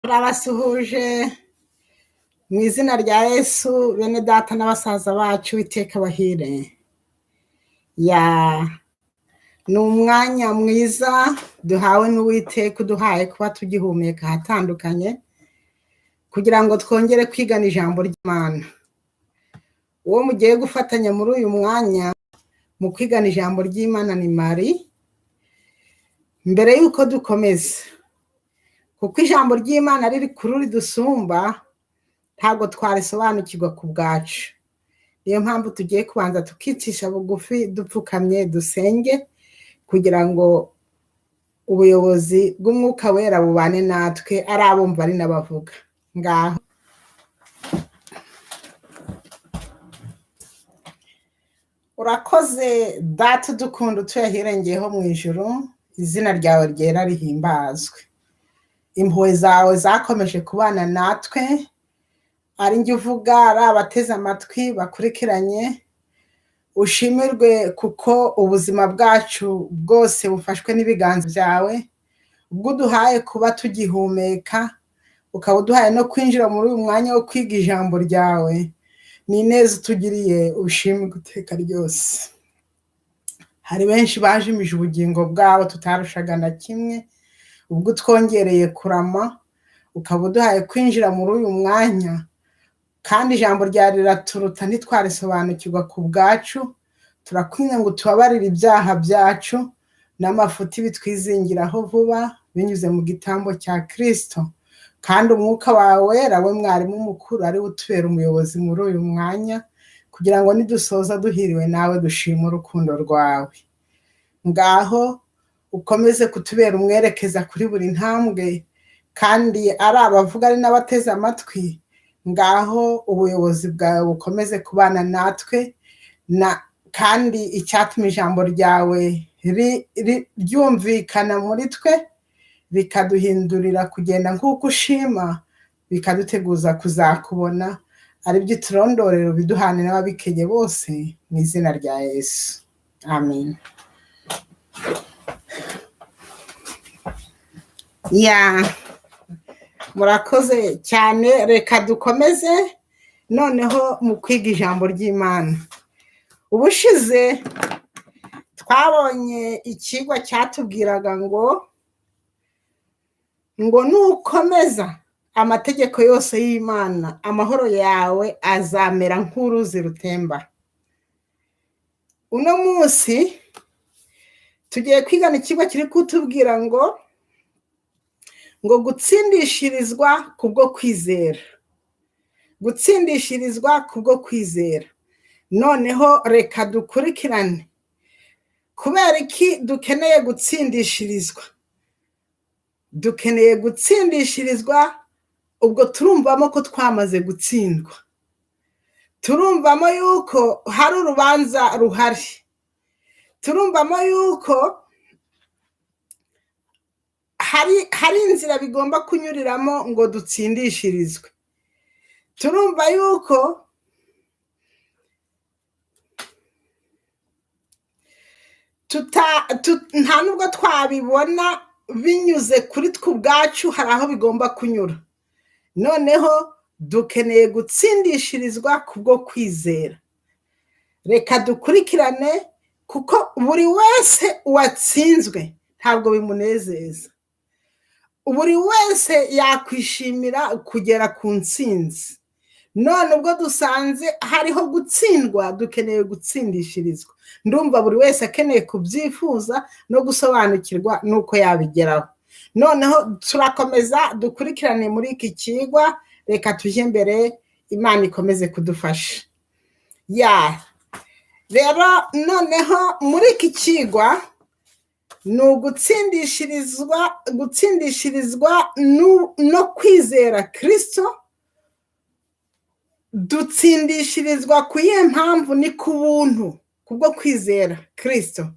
turabasuhuje mu izina rya Yesu, bene data n'abasaza bacu, iteka bahire. Ni umwanya mwiza duhawe n'Uwiteka, uduhaye kuba tugihumeka ahatandukanye kugira ngo twongere kwigana ijambo ry'Imana. Uwo mugiye gufatanya muri uyu mwanya mu kwigana ijambo ry'Imana ni Mari. Mbere y'uko dukomeza, kuko ijambo ry'Imana riri kuri ridusumba, ntabwo twarisobanukirwa ku bwacu. Niyo mpamvu tugiye kubanza tukicisha bugufi dupfukamye dusenge kugira ngo ubuyobozi bw'Umwuka Wera bubane natwe, ari abumva ari n'abavuga. Ngaho urakoze data udukunda utuyahirengeyeho mu ijuru, izina ryawe ryera rihimbazwe. Impuhwe zawe zakomeje kubana natwe, ari njye uvuga, ari abateze amatwi bakurikiranye. Ushimirwe kuko ubuzima bwacu bwose bufashwe n'ibiganza byawe, ubwo uduhaye kuba tugihumeka, ukaba uduhaye no kwinjira muri uyu mwanya wo kwiga ijambo ryawe. Ni ineza utugiriye, ushimirwe iteka ryose. Hari benshi bajimije ubugingo bwabo tutarushaga na kimwe, ubwo utwongereye kurama, ukaba uduhaye kwinjira muri uyu mwanya, kandi ijambo ryawe riraturuta ntitwarisobanukirwa ku bwacu. Turakwinginga ngo tubabarire ibyaha byacu n'amafuti bitwizingiraho vuba, binyuze mu gitambo cya Kristo. Kandi umwuka wawe wera, we mwarimu mukuru, ari we utubera umuyobozi muri uyu mwanya, kugira ngo nidusoza duhiriwe nawe dushime urukundo rwawe. Ngaho ukomeze kutubera umwerekeza kuri buri ntambwe, kandi ari abavuga ari n'abateze amatwi. Ngaho ubuyobozi bwawe bukomeze kubana natwe, kandi icyatuma ijambo ryawe ryumvikana muri twe, bikaduhindurira kugenda nk'uko ushima, bikaduteguza kuzakubona, ari byo uturondorero biduhane n'ababikenye bose, mu izina rya Yesu, amen. Murakoze cyane. Reka dukomeze noneho mu kwiga ijambo ry'Imana. Ubushize twabonye ikigwa cyatubwiraga ngo nukomeza amategeko yose y'Imana, amahoro yawe azamera nk'uruzi rutemba. Uno munsi tugiye kwigana ikigwa kiri kutubwira ngo gutsindishirizwa kubwo kwizera. Gutsindishirizwa kubwo kwizera. Noneho reka dukurikirane, kubera iki dukeneye gutsindishirizwa? Dukeneye gutsindishirizwa ubwo turumvamo ko twamaze gutsindwa, turumvamo yuko hari urubanza ruhari, turumvamo yuko hari inzira bigomba kunyuriramo ngo dutsindishirizwe. Turumva yuko nta nubwo twabibona binyuze kuri twe ubwacu, hari aho bigomba kunyura. Noneho dukeneye gutsindishirizwa kubwo kwizera. Reka dukurikirane, kuko buri wese watsinzwe ntabwo bimunezeza. Buri wese yakwishimira kugera ku ntsinzi. None ubwo dusanze hariho gutsindwa, dukeneye gutsindishirizwa. Ndumva buri wese akeneye kubyifuza no gusobanukirwa nuko yabigeraho. Noneho turakomeza dukurikirane muri iki kigwa. Reka tujye imbere, Imana ikomeze kudufasha. Rero noneho muri iki kigwa ni gutsindishirizwa no kwizera Kristo. Dutsindishirizwa ku iyihe mpamvu? Ni ku buntu, kubwo kwizera Kristo.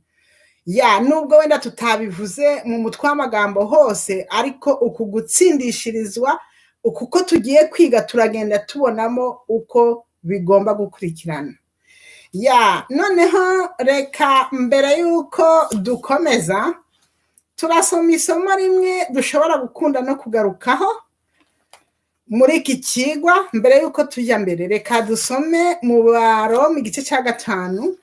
Nubwo wenda tutabivuze mu mutwe w'amagambo hose, ariko uku gutsindishirizwa, uko tugiye kwiga turagenda tubonamo uko bigomba gukurikirana. Noneho reka mbere y'uko dukomeza, turasoma isomo rimwe dushobora gukunda no kugarukaho, muri iki kigwa mbere yuko tujya mbere reka dusome mu Baroma igice cya 5.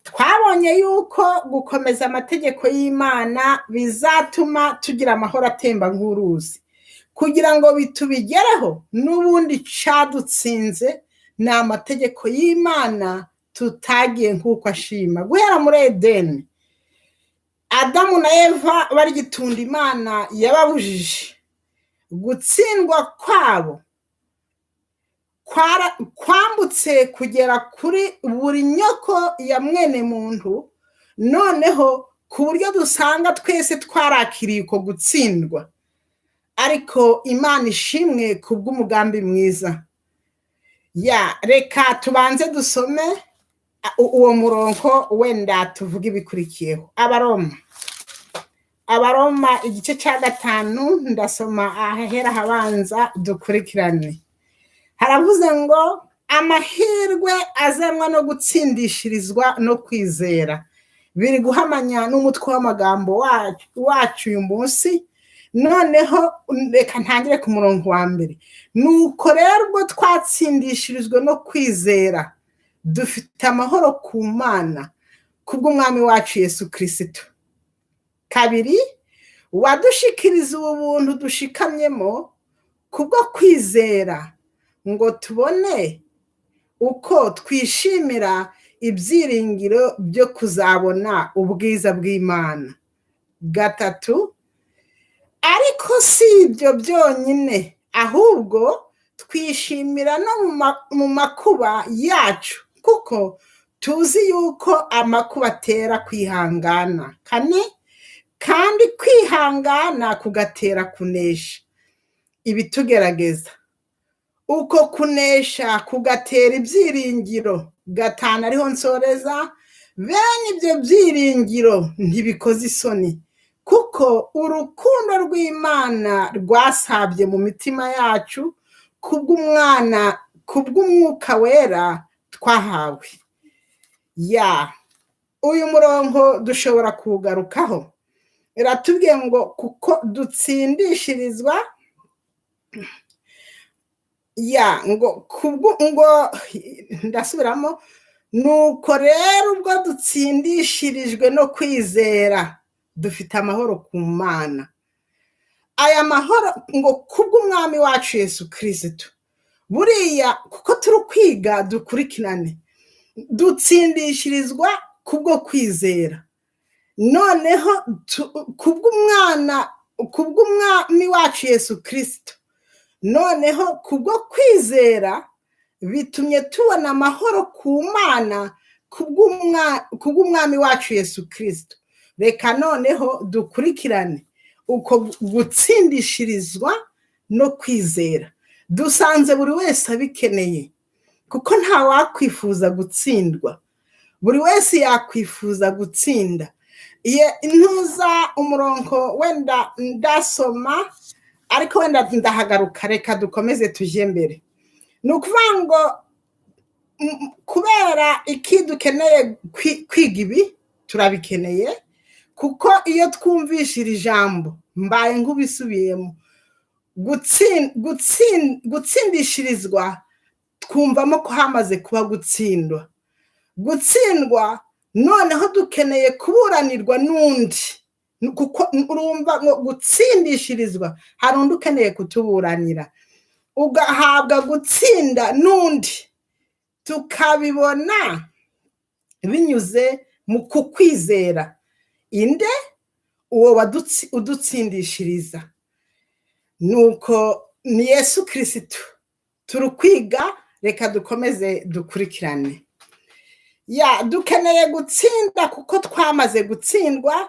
Twabonye yuko gukomeza amategeko y'Imana bizatuma tugira amahoro atemba nk'uruzi, kugira ngo bitubigereho n'ubundi cadutsinze ni amategeko y'Imana tutagiye nk'uko ashima. Guhera muri Edeni, Adamu na Eva barigitunda Imana yababujije, gutsindwa kwabo kwambutse kugera kuri buri nyoko ya mwene muntu, noneho ku buryo dusanga twese twarakiriye uko gutsindwa. Ariko Imana ishimwe kubw'umugambi mwiza. Reka tubanze dusome uwo murongo wenda tuvuga ibikurikiyeho. Abaroma igice cya 5 ndasoma ahahera habanza dukurikirane. Haravuze ngo amahirwe azanwa no gutsindishirizwa no kwizera biri guhamanya n'umutwe w'amagambo wacu uyu munsi. Noneho reka ntangire ku murongo wa mbere. Nuko rero ubwo twatsindishirizwe no kwizera dufite amahoro ku Mana kubw'umwami wacu Yesu Kristo. 2, wadushikiriza ubu buntu dushikamyemo kubwo kwizera, ngo tubone uko twishimira ibyiringiro byo kuzabona ubwiza bw'Imana. 3, ariko si ibyo byonyine, ahubwo twishimira no mu makuba yacu, kuko tuzi yuko amakuba atera kwihangana. 4, kandi kwihangana kugatera kunesha ibitugerageza, uko kunesha kugatera ibyiringiro. 5, ariho nsoreza, bene ibyo byiringiro ntibikoze isoni, kuko urukundo rw'Imana rwasabye mu mitima yacu kubw'umwuka wera twahawe. Uyu murongo dushobora kugarukaho. Iratubwiye ngo kuko dutsindishirizwa ngo ndasubiramo, nuko rero ubwo dutsindishirijwe no kwizera dufite amahoro ku Mana. Aya mahoro ngo kubw'umwami wacu Yesu Kristo. Buriya kuko turi kwiga dukurikirane, dutsindishirizwa kubwo kwizera, noneho kubw'umwami wacu Yesu Kristo, noneho kubwo kwizera bitumye tubona amahoro ku Mana kubw'umwami wacu Yesu Kristo. Reka noneho dukurikirane uko gutsindishirizwa no kwizera. Dusanze buri wese abikeneye, kuko nta wakwifuza gutsindwa, buri wese yakwifuza gutsinda. Ntuza umurongo wenda ndasoma, ariko wenda ndahagaruka, reka dukomeze tujye mbere. Ni ukuvuga ngo kubera iki dukeneye kwiga ibi, turabikeneye kuko iyo twumvishije ijambo mbaye nk'ubisubiyemo, gutsindishirizwa twumvamo ko hamaze kuba gutsindwa, noneho dukeneye kuburanirwa n'undi, kuko urumva ngo gutsindishirizwa hari undi ukeneye kutuburanira, ugahabwa gutsinda n'undi. Tukabibona binyuze mu kukwizera inde uwo udutsindishiriza, nuko ni Yesu Kristo. Turukwiga, reka dukomeze dukurikirane. Dukeneye gutsinda kuko twamaze gutsindwa.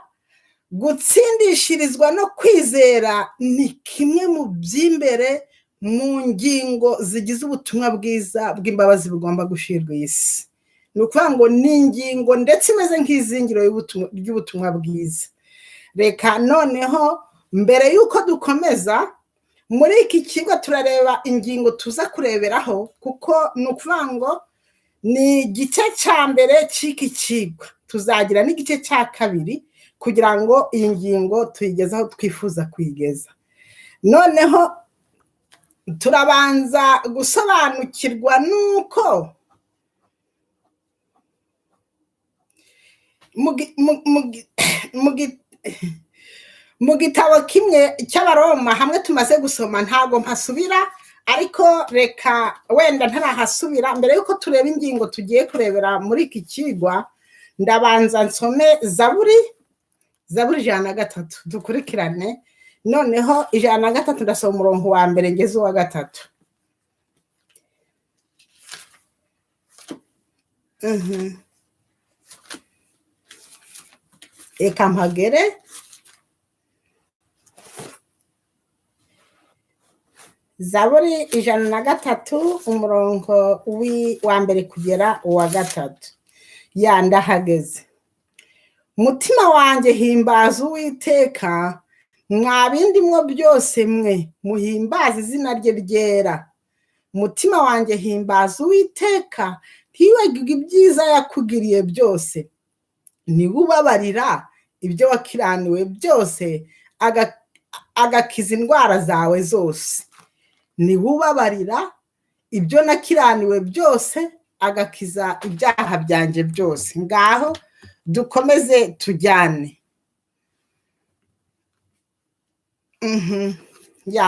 Gutsindishirizwa no kwizera ni kimwe mu by'imbere mu ngingo zigize ubutumwa bwiza bw'imbabazi bugomba gushirwa isi. Ni ukuvuga ngo ni ingingo ndetse imeze nk'izingiro ry'ubutumwa bwiza. Reka noneho mbere y'uko dukomeza muri iki kigo turareba ingingo tuza kureberaho, kuko ni ukuvuga ngo ni igice cya mbere cy'iki kigo. Tuzagira n'igice cya kabiri kugira ngo iyi ngingo tuyigezeho twifuza kuyigeza. Noneho turabanza gusobanukirwa nuko mu gitabo kimwe cy'abaroma hamwe tumaze gusoma ntago mpasubira, ariko reka wenda ntarahasubira mbere yuko tureba ingingo tugiye kurebera muri iki kigwa. Ndabanza nsome zaburi 103 dukurikirane. Noneho 103 ndasoma umurongo wa mbere ngeze uwa gatatu. Eka mpagere. Zaburi 103 umurongo wa mbere kugera uwa gatatu. Ndahageze. Mutima wanjye himbaza Uwiteka, mwa bindi mwo byose mwe muhimbaza izina rye ryera. Mutima wanjye himbaza Uwiteka, ntiwibagirwe ibyiza yakugiriye byose. Niwubabarira ibyo wakiraniwe byose, agakiza indwara zawe zose. Niwubabarira ibyo nakiraniwe byose, agakiza ibyaha byanjye byose. Ngaho dukomeze tujyane.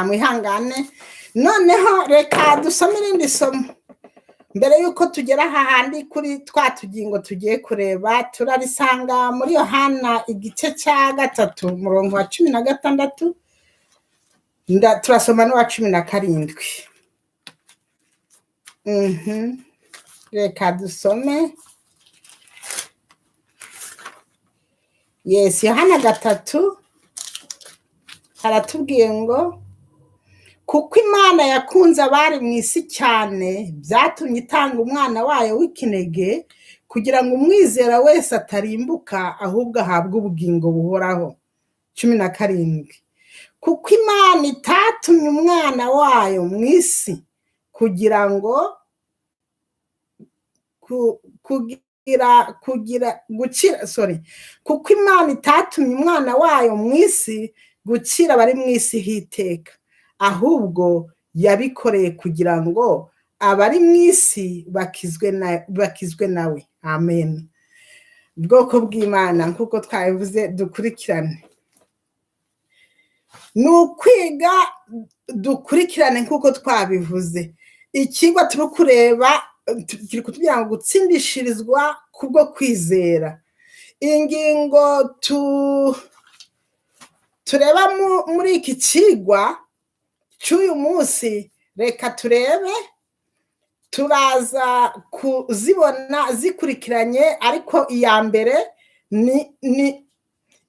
Mwihangane. Noneho reka dusome irindi somo mbere yuko tugera hahandi kuri twa tugingo tugiye kureba. Turarisanga muri Yohana igice cya 3 umurongo wa 16, turasoma n'uwa 17. Reka dusome. Yohana 3 haratubwiye ngo, kuko Imana yakunze abari mu isi cyane, byatumye itanga umwana wayo w'ikinege, kugira ngo umwizera wese atarimbuka ahubwo ahabwe ubugingo buhoraho. 17. Kuko Imana itatumye umwana wayo mu isi kugira ngo kuko Imana itatumye umwana wayo mu isi gucira abari mu isi hiteka, ahubwo yabikoreye kugira ngo abari mu isi bakizwe nawe. Amen. Bwoko bw'Imana, nkuko twabivuze dukurikirane. Nukwiga dukurikirane nkuko twabivuze. Ikigwa turi kureba kiri kutubwira ngo gutsindishirizwa kubwo kwizera. Ingingo tureba muri iki kigwa cy'uyu munsi, reka turebe. Turaza kuzibona zikurikiranye, ariko iya mbere ni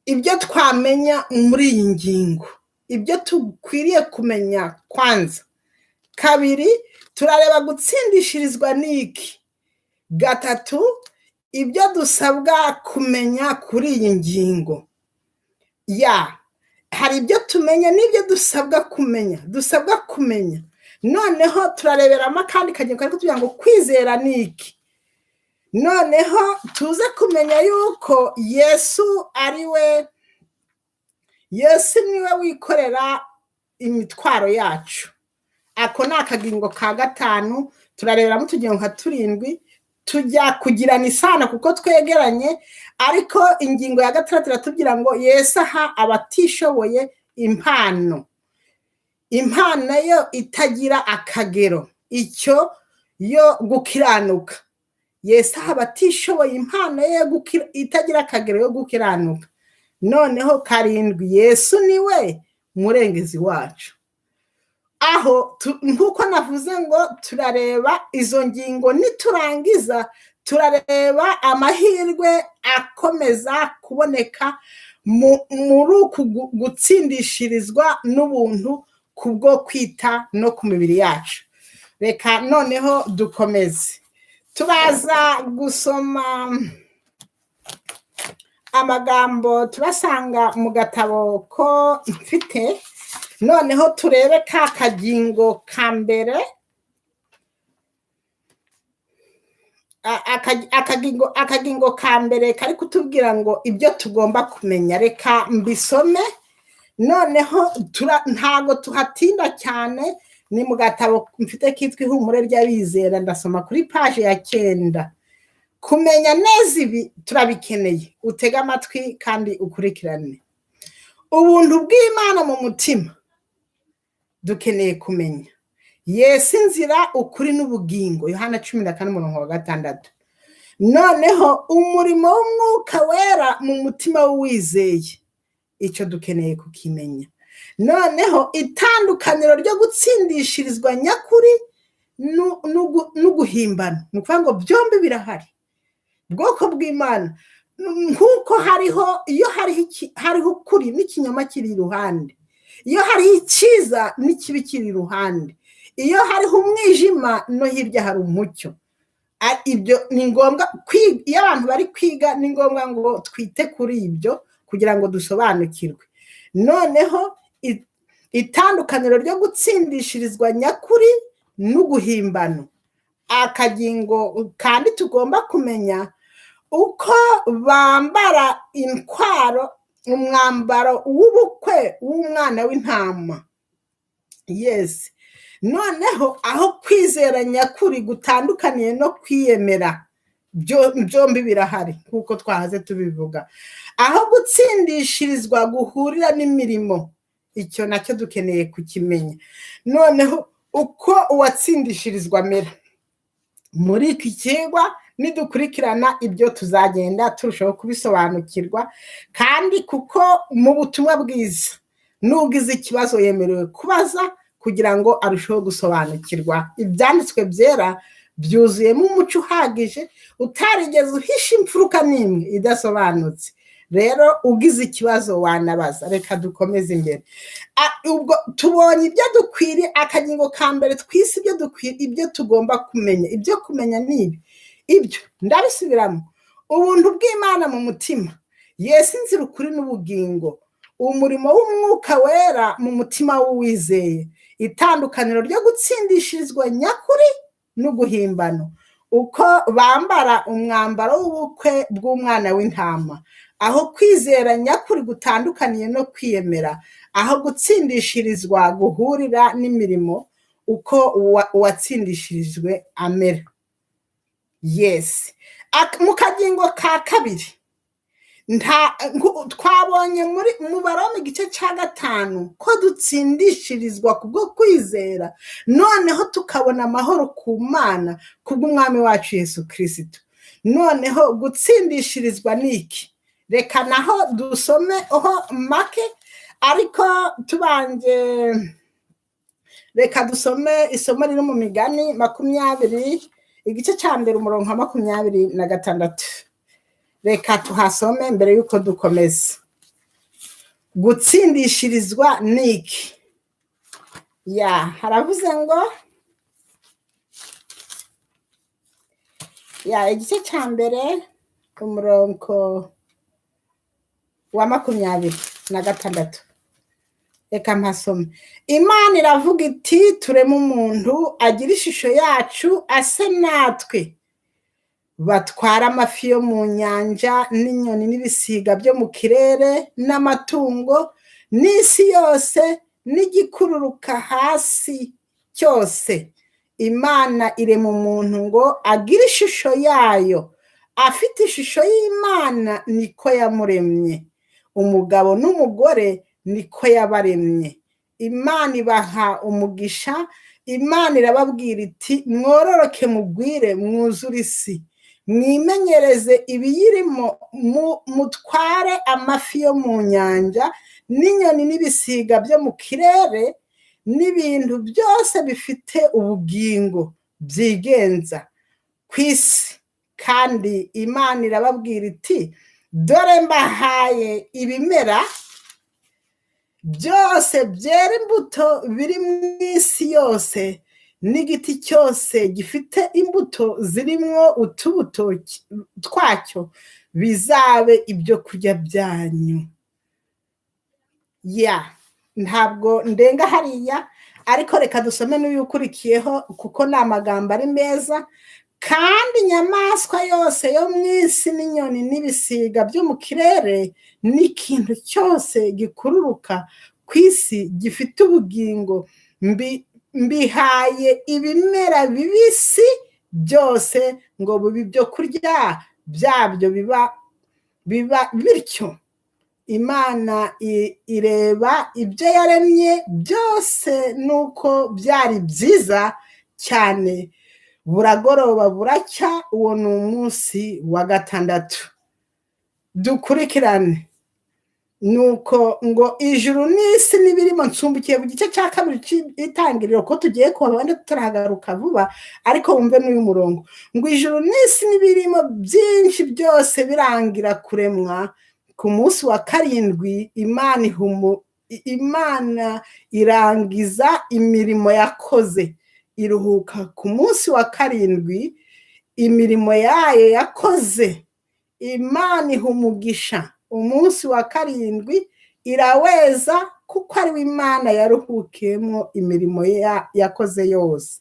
ibyo twamenya muri iyi ngingo, ibyo tukwiriye kumenya kwanza. Kabiri, turareba gutsindishirizwa n'iki. Gatatu, ibyo dusabwa kumenya kuri iyi ngingo. Hari ibyo tumenya n'ibyo dusabwa kumenya. Noneho turareberamo akandi kagingo kari kutubwira ngo kwizera n'iki. Noneho tuze kumenya yuko Yesu niwe wikorera imitwaro yacu. Ako ni akagingo ka 5. Turareberamo utugingo nka 7 tujya kugirana isano kuko twegeranye, ariko ingingo ya 6 iratubwira ngo Yesu aha abatishoboye impano yo itagira akagero, icyo yo gukiranuka. Yesu aha abatishoboye impano yo itagira akagero yo gukiranuka. Noneho 7, Yesu niwe murengezi wacu. Aho nkuko navuze ngo turareba izo ngingo, niturangiza turareba amahirwe akomeza kuboneka muri uku gutsindishirizwa n'ubuntu kubwo kwita no ku mibiri yacu. Reka noneho dukomeze. Turaza gusoma amagambo turasanga mu gatabo ko mfite. Noneho turebe ka kagingo ka mbere, akagingo ka mbere kari kutubwira ngo ibyo tugomba kumenya. Reka mbisome, noneho ntago tuhatinda cyane. ni mu gatabo mfite kitwa ihumure ry'abizera, ndasoma kuri paje ya 9. Kumenya neza ibi turabikeneye, utega amatwi kandi ukurikirane. Ubuntu bw'Imana mu mutima dukeneye kumenya. Yesu inzira, ukuri n'ubugingo, Yohana 14:6. Noneho umurimo w'Umwuka Wera mu mutima w'uwizeye, icyo dukeneye kukimenya. Noneho itandukaniro ryo gutsindishirizwa nyakuri n'uguhimbana, ni ukuvuga ngo byombi birahari. Bwoko bw'Imana, nk'uko iyo hariho ukuri n'ikinyoma kiri iruhande, iyo hariho icyiza n'ikibi kiri iruhande, iyo hariho umwijima no hirya hari umucyo. Ibyo ni ngombwa kwiga. Iyo abantu bari kwiga ni ngombwa ngo twite kuri ibyo kugira ngo dusobanukirwe. Noneho itandukaniro ryo gutsindishirizwa nyakuri n'uguhimbano, akagingo kandi tugomba kumenya uko bambara umwambaro w'ubukwe w'umwana w'intama. Yes. Noneho aho kwizera nyakuri gutandukaniye no kwiyemera, byombi birahari kuko twahaze tubivuga. Aho gutsindishirizwa guhurira n'imirimo, icyo nacyo dukeneye kukimenya. Noneho uko uwatsindishirizwa amera. Muri iki kigwa nidukurikirana ibyo tuzagenda turushaho kubisobanukirwa, kandi kuko mu butumwa bwiza n'ugize ikibazo yemerewe kubaza kugira ngo arusheho gusobanukirwa. Ibyanditswe byera byuzuyemo umuco uhagije utarigeze uhisha imfuruka n'imwe idasobanutse. Rero ugize ikibazo wanabaza. Reka dukomeze imbere. Ubwo tubonye ibyo dukwiriye, akagingo ka mbere twise ibyo dukwiriye, ibyo tugomba kumenya. Ibyo kumenya ni ibi. Ibyo ndabisubiramo: ubuntu bw'Imana mu mutima, Yesu inzira, ukuri n'ubugingo, umurimo w'Umwuka Wera mu mutima w'uwizeye, itandukaniro ryo gutsindishirizwa nyakuri n'uguhimbano, uko bambara umwambaro w'ubukwe bw'umwana w'intama, aho kwizera nyakuri gutandukaniye no kwiyemera, aho gutsindishirizwa guhurira n'imirimo, uko uwatsindishirijwe amera. Yes. Mu kagingo ka kabiri twabonye mu Baroma igice cya 5 ko dutsindishirizwa kubwo kwizera, noneho tukabona amahoro ku Mana kubw'Umwami wacu Yesu Kristo. Noneho gutsindishirizwa niki? Reka naho dusome make, ariko tubanje reka dusome isomo riri mu Migani 20 igice cya 1 umurongo wa 26. Reka tuhasome mbere yuko dukomeza. Gutsindishirizwa niki? Haravuze ngo igice cya 1 umurongo wa 26. Reka mpasome. Imana iravuga iti, tureme umuntu agira ishusho yacu, ase natwe, batwara amafi yo mu nyanja n'inyoni n'ibisiga byo mu kirere n'amatungo n'isi yose n'igikururuka hasi cyose. Imana irema umuntu ngo agire ishusho yayo, afite ishusho y'Imana niko yamuremye, umugabo n'umugore niko yabaremye. Imana ibaha umugisha. Imana irababwira iti, mwororoke mugwire mwuzure isi, mwimenyereze ibiyirimo, mutware amafi yo mu nyanja n'inyoni n'ibisiga byo mu kirere n'ibintu byose bifite ubugingo byigenza ku isi. Kandi Imana irababwira iti, dore mbahaye ibimera byose byera imbuto biri mu isi yose, n'igiti cyose gifite imbuto zirimo utubuto twacyo, bizabe ibyo kurya byanyu. Ntabwo ndenga hariya, ariko reka dusome n'uyukurikiyeho kuko ni amagambo ari meza. Kandi inyamaswa yose yo mu isi n'inyoni n'ibisiga byo mu kirere n'ikintu cyose gikururuka ku isi gifite ubugingo mbihaye ibimera bibisi byose ngo bibe ibyo kurya byabyo biba bityo. Imana ireba ibyo yaremye byose nuko byari byiza cyane. Buragoroba buracya, uwo ni umunsi wa gatandatu. Dukurikirane. Nuko ngo ijuru n'isi n'ibirimo, nsumbukiye ku gice cya kabiri cy'itangiriro ko tugiye kuhabona turahagaruka vuba, ariko wumve n'uyu murongo ngo ijuru n'isi n'ibirimo byinshi byose birangira kuremwa ku munsi wa karindwi. Imana irangiza imirimo yakoze, iruhuka ku munsi wa karindwi imirimo yayo yakoze. Imana iha umugisha umunsi wa karindwi, iraweza kuko ari Imana yaruhukiyemo imirimo yakoze yose.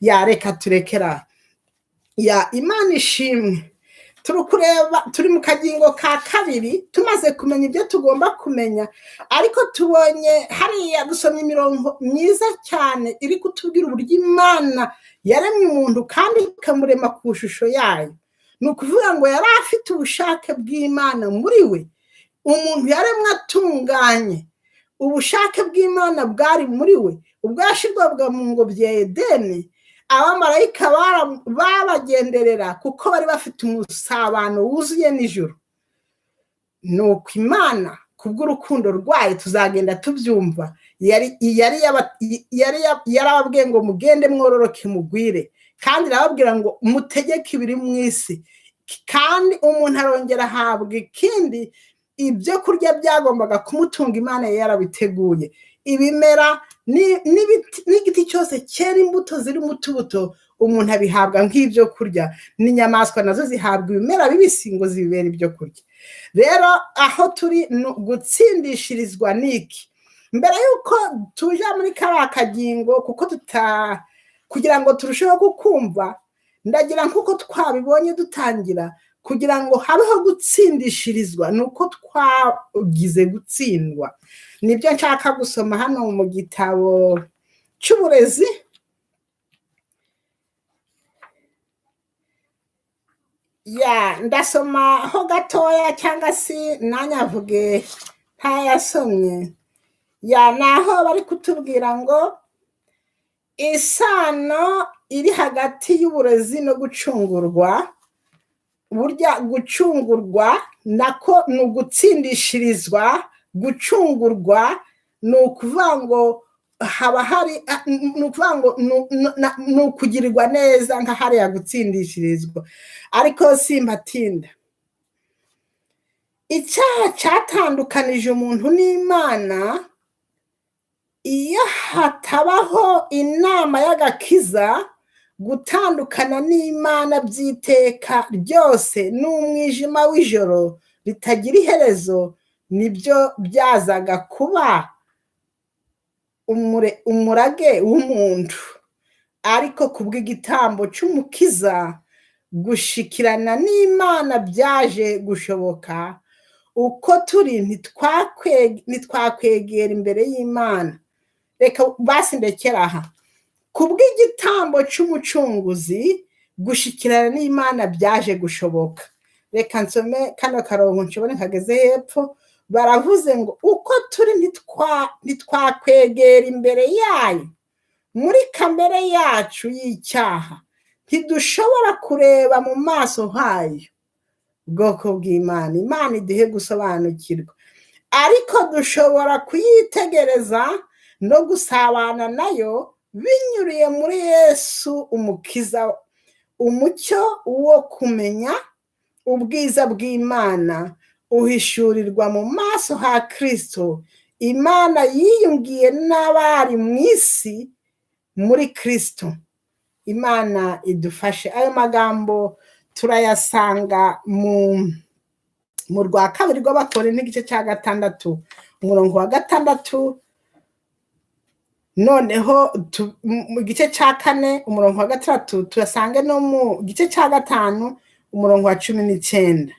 Reka turekera. Imana ishimwe. Turi mu kagingo ka kabiri, tumaze kumenya ibyo tugomba kumenya, ariko tubonye hariya dusomye imirongo myiza cyane iri kutubwira uburyo Imana yaremye umuntu kandi ikamurema ku ishusho yayo. Ni ukuvuga ngo yari afite ubushake bw'Imana muri we. Umuntu yaremwe atunganye, ubushake bw'Imana bwari muri we. Ubwo yashyirwaga mu ngobyi ya Edeni, abamarayika babagenderera kuko bari bafite umusabano wuzuye n'ijuru. Nuko Imana kubw'urukundo rwayo, tuzagenda tubyumva, yarababwiye ngo mugende mwororoke mugwire, kandi irababwira ngo mutegeke ibiri mu isi. Kandi umuntu arongera ahabwa ikindi, ibyo kurya byagombaga kumutunga Imana yari yarabiteguye. Ibimera n'igiti cyose cyera imbuto ziri mu tubuto, umuntu abihabwa nk'ibyo kurya. N'inyamaswa nazo zihabwa ibimera bibisi ngo zibere ibyo kurya. Rero aho turi gutsindishirizwa niki. Mbere y'uko tuja muri kariya kagingo, kugira ngo turusheho kukumva, ndagira nk'uko twabibonye dutangira, kugira ngo habeho gutsindishirizwa, ni uko twagize gutsindwa. Nibyo nshaka gusoma hano mu gitabo cy'uburezi. Ndasoma ho gatoya cyangwa se nanyavuge ntayasomye. Naho bari kutubwira ngo isano iri hagati y'uburezi no gucungurwa. Burya gucungurwa nako ni ugutsindishirizwa. Gucungurwa ni ukuvuga ngo haba hari, ni ukuvuga ngo ni ukugirirwa neza nka hariya gutsindishirizwa. Ariko simbatinda. Icyaha cyatandukanije umuntu n'Imana. Iyo hatabaho inama y'agakiza, gutandukana n'Imana by'iteka ryose n'umwijima w'ijoro ritagira iherezo, nibyo byazaga kuba umurage w'umuntu. Ariko kubw'igitambo cy'umukiza, gushikirana n'Imana byaje gushoboka. Uko turi ntitwakwegera imbere y'Imana. Reka basi ndekera aha. Kubw'igitambo cy'umucunguzi, gushikirana n'Imana byaje gushoboka. Reka nsome kano karongo nshobora nkageze hepfo. Baravuze ngo uko turi ntitwakwegera imbere yayo. Muri kamere yacu y'icyaha ntidushobora kureba mu maso hayo. Bwoko bw'Imana, Imana iduhe gusobanukirwa. Ariko dushobora kuyitegereza no gusabana nayo binyuriye muri Yesu umukiza. Umucyo wo kumenya ubwiza bw'Imana uhishurirwa mu maso ha Kristo. Imana yiyungiye n'abari mu isi muri Kristo. Imana idufashe. Ayo magambo turayasanga mu rwa kabiri rw'Abakore n'igice cya 6 umurongo wa 6. Noneho mu gice cya 4 umurongo wa 3 tuyasange no mu gice cya 5 umurongo wa 19.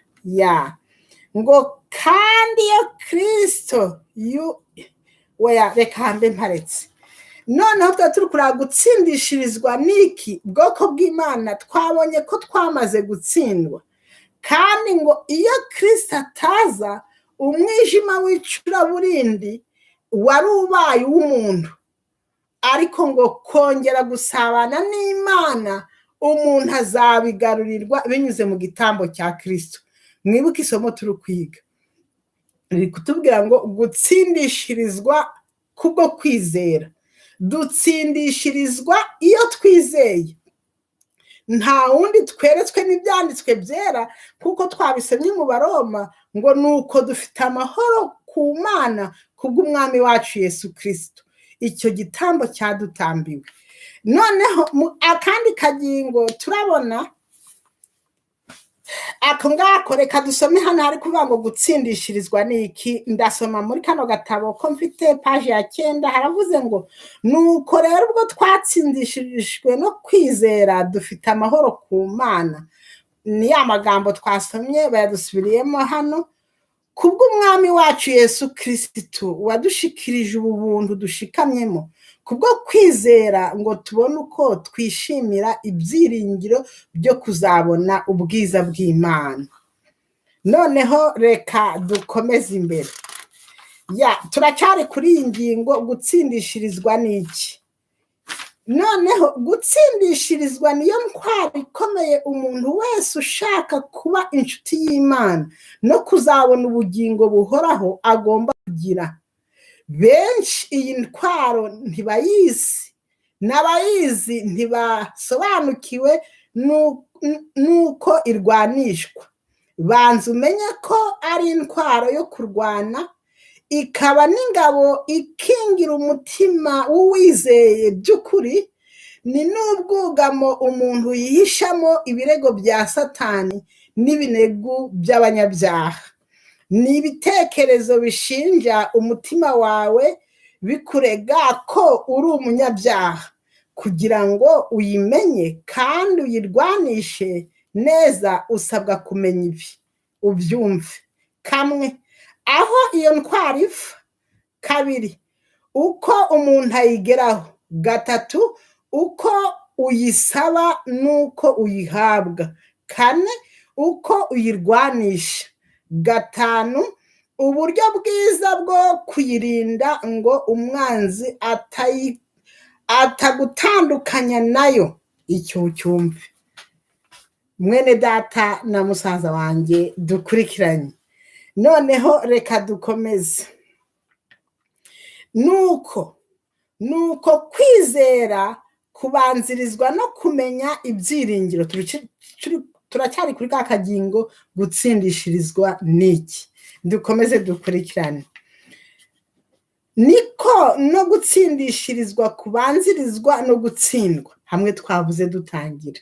Ngo kandi yo Kristo reka mbe mparetse. noneho twa turi kuraba gutsindishirizwa n'iki bwoko bw'Imana twabonye ko twamaze gutsindwa kandi ngo iyo Kristo ataza umwijima w'icuraburindi wari ubaye w'umuntu ariko ngo kongera gusabana n'Imana umuntu azabigarurirwa binyuze mu gitambo cya Kristo. Mwibuke isomo turi kwiga riri kutubwira ngo gutsindishirizwa kubwo kwizera. Dutsindishirizwa iyo twizeye, nta wundi tweretswe n'ibyanditswe byera kuko twabisomye mu Baroma ngo nuko dufite amahoro ku Mana kubw'umwami wacu Yesu Kristo. Icyo gitambo cyadutambiwe. Noneho akandi kagingo turabona ako ngako, reka dusome hano hari kuvuga ngo gutsindishirizwa n'iki. Ndasoma muri kano gatabo ko mfite paji ya 9, haravuze ngo nuko rero ubwo twatsindishirijwe no kwizera dufite amahoro ku Mana. Ni ya magambo twasomye bayadusubiriyemo hano. Kubw'umwami wacu Yesu Kristo wadushikirije ubu buntu dushikamyemo kubwo kwizera ngo tubone uko twishimira ibyiringiro byo kuzabona ubwiza bw'Imana. Noneho reka dukomeze imbere. Turacyari kuri iyi ngingo gutsindishirizwa n'iki. Noneho gutsindishirizwa niyo ntwaro ikomeye umuntu wese ushaka kuba inshuti y'Imana no kuzabona ubugingo buhoraho agomba kugira. Benshi iyi ntwaro ntibayizi, n'abayizi ntibasobanukiwe nuko irwanishwa. Banza umenye ko ari intwaro yo kurwana, ikaba n'ingabo ikingira umutima w'uwizeye by'ukuri. Ni n'ubwugamo umuntu yihishamo ibirego bya Satani n'ibinegu by'abanyabyaha. Ni ibitekerezo bishinja umutima wawe bikurega ko uri umunyabyaha, kugira ngo uyimenye kandi uyirwanishe neza usabwa kumenya ibi. Ubyumve. Kamwe, aho iyo ntwaro iva. Kabiri, uko umuntu ayigeraho. Gatatu, uko uyisaba nuko uyihabwa. Kane, uko uyirwanisha. Gatanu, uburyo bwiza bwo kuyirinda ngo umwanzi atagutandukanya nayo. Icyo cyumve. Mwene data na musaza wanjye dukurikiranye. Noneho reka dukomeze. Nuko kwizera kubanzirizwa no kumenya ibyiringiro. Turacyari kuri ka kagingo gutsindishirizwa n'iki. Dukomeze dukurikirane. Niko no gutsindishirizwa kubanzirizwa no gutsindwa. Hamwe twavuze dutangira.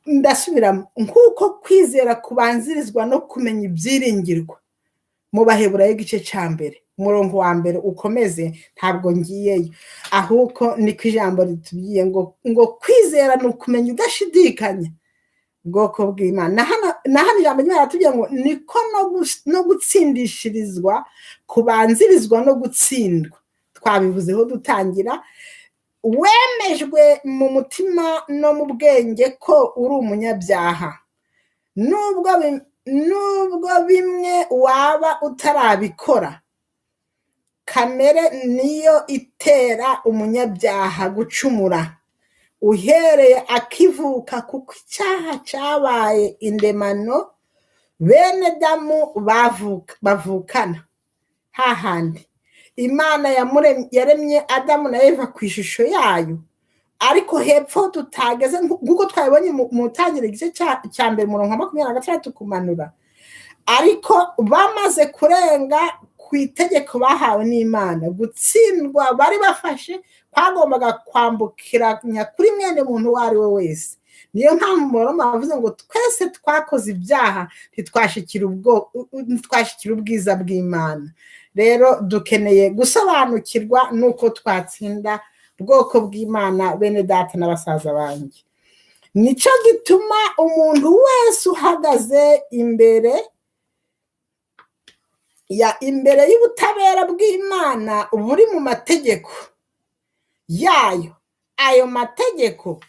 Ndasubiramo, nkuko kwizera kubanzirizwa no kumenya ibyiringirwa. Mu Baheburayo igice cya mbere umurongo wa mbere ukomeze, ntabwo ngiyeyo, ahubwo niko ijambo ritubwiye ngo kwizera ni ukumenya udashidikanya bwoko bw'Imana. Na hano ijambo ry'Imana ratubwiye ngo niko no gutsindishirizwa kubanzirizwa no gutsindwa. Twabivuzeho dutangira. Wemejwe mu mutima no mu bwenge ko uri umunyabyaha, nubwo bimwe waba utarabikora. Kamere niyo itera umunyabyaha gucumura uhereye akivuka, kuko icyaha cyabaye indemano bene Adamu bavukana. Hahandi Imana yaremye Adamu na Eva ku ishusho yayo, ariko hepfo tutageze nk'uko twabibonye mu tangiriro igice cya mbere umurongo wa 26 kumanura. Ariko bamaze kurenga ku itegeko bahawe n'Imana, gutsindwa bari bafashe kwagombaga kwambukiranya kuri mwene muntu uwo ari we wese. Niyo mpamvu Umuroma bavuze ngo twese twakoze ibyaha ntitwashikira ubwiza bw'Imana. Rero dukeneye gusobanukirwa nuko twatsinda bwoko bw'Imana, bene data n'abasaza banjye. Nico gituma umuntu wese uhagaze imbere y'ubutabera bw'Imana buri mu mategeko yayo ayo mategeko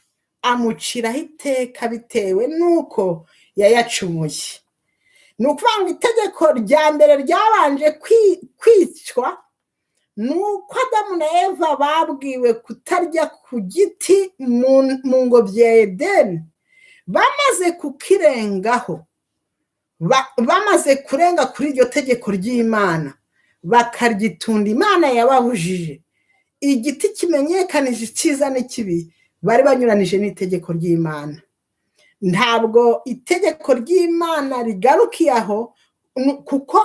amuciraho iteka bitewe n'uko yayacumuye. Ni ukuvuga ngo itegeko rya mbere ryabanje kwicwa ni uko Adamu na Eva babwiwe kutarya ku giti mu ngobyi ya Edeni. Bamaze kukirengaho, bamaze kurenga kuri iryo tegeko ry'Imana, bakaryitunda Imana yababujije, igiti kimenyekanije icyiza n'ikibi, bari banyuranije n'itegeko ry'Imana. Ntabwo itegeko ry'Imana rigarukiye aho, kuko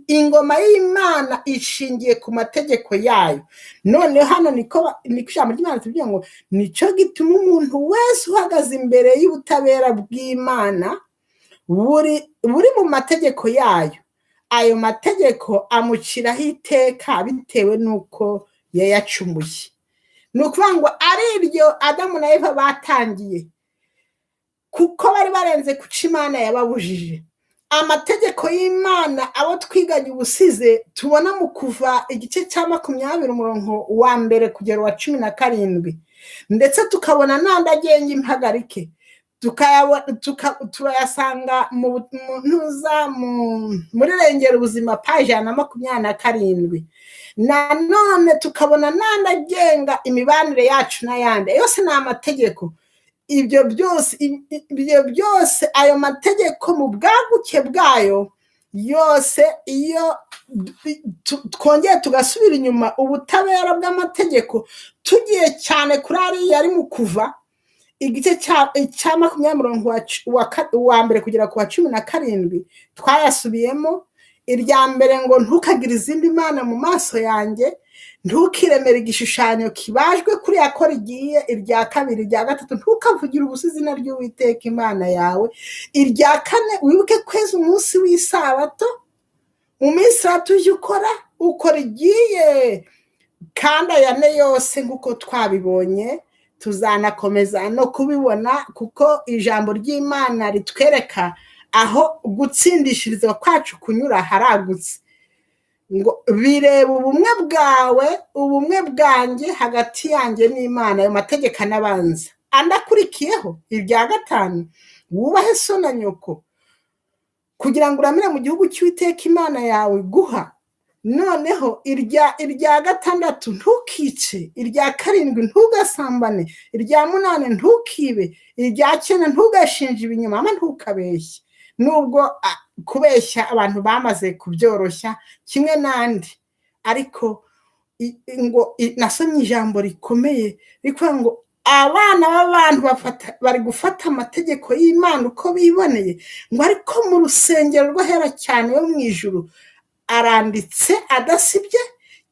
ingoma y'Imana ishingiye ku mategeko yayo. None hano niko ijambo ry'Imana tuvuga ngo nicyo gituma umuntu wese uhagaze imbere y'ubutabera bw'Imana buri mu mategeko yayo, ayo mategeko amuciraho iteka bitewe n'uko yayacumuye. Ni ukuvuga ngo ari iryo Adamu na Eva batangiye, kuko bari barenze kuca Imana yababujije. Amategeko y'Imana abo twiganye ubusize tubona mu Kuva igice cya 20 umurongo wa mbere kugera wa 17, ndetse tukabona n'andi agenga impagarike, turayasanga muri Rengera Ubuzima paji 127. Nanone tukabona n'andi agenga imibanire yacu n'ayandi. Yose ni amategeko. Ibyo byose ayo mategeko mu bwaguke bwayo yose, iyo twongeye tugasubira inyuma ubutabera bw'amategeko, tugiye cyane kuri ariya ari mu Kuva igice cya 20 wa mbere kugera ku wa 17, twayasubiyemo. Irya mbere ngo ntukagire izindi mana mu maso yanjye, ntukiremere igishushanyo kibajwe kuri yako rigiye. Irya kabiri, irya gatatu, ntukavugire ubusa izina ry'Uwiteka Imana yawe. Irya kane, wibuke kweza umunsi w'isabato, mu minsi 3 ujye ukora igiye. Kandi aya ne yose nk'uko twabibonye, tuzanakomeza no kubibona, kuko ijambo ry'Imana ritwereka aho gutsindishirizwa kwacu kunyura haragutse. Ngo bireba ubumwe bwawe, ubumwe bwanjye hagati yanjye n'Imana. Ayo mategeko anabanza. Andakurikiyeho irya 5, wubahe so na nyoko, kugira ngo uramire mu gihugu cy'Uwiteka Imana yawe guha. Noneho irya 6, ntukice. Irya 7, ntugasambane. Irya 8, ntukibe. Irya 9, ntugashinje ibinyoma, ntukabeshye. Nubwo kubeshya abantu bamaze kubyoroshya kimwe n'andi, ariko ngo nasomye ijambo rikomeye rikuvuga ngo abana b'abantu bari gufata amategeko y'Imana uko biboneye, ngo ariko mu rusengero rw'ahera cyane yo mu ijuru aranditse adasibye,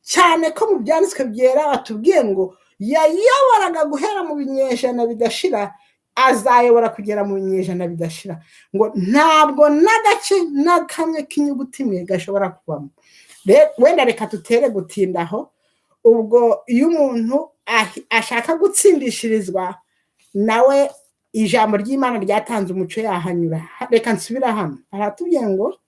cyane ko mu byanditswe byera batubwiye ngo yayoboraga guhera mu binyejana bidashira, azayobora kugera mu binyejana bidashira. Ngo ntabwo n'agace n'akamwe k'inyuguti imwe gashobora kubamo. Wenda reka tutere gutindaho. Ubwo iyo umuntu ashaka gutsindishirizwa, nawe ijambo ry'Imana ryatanze umuco yahanyura. Reka nsubira hano, aratubwiye ngo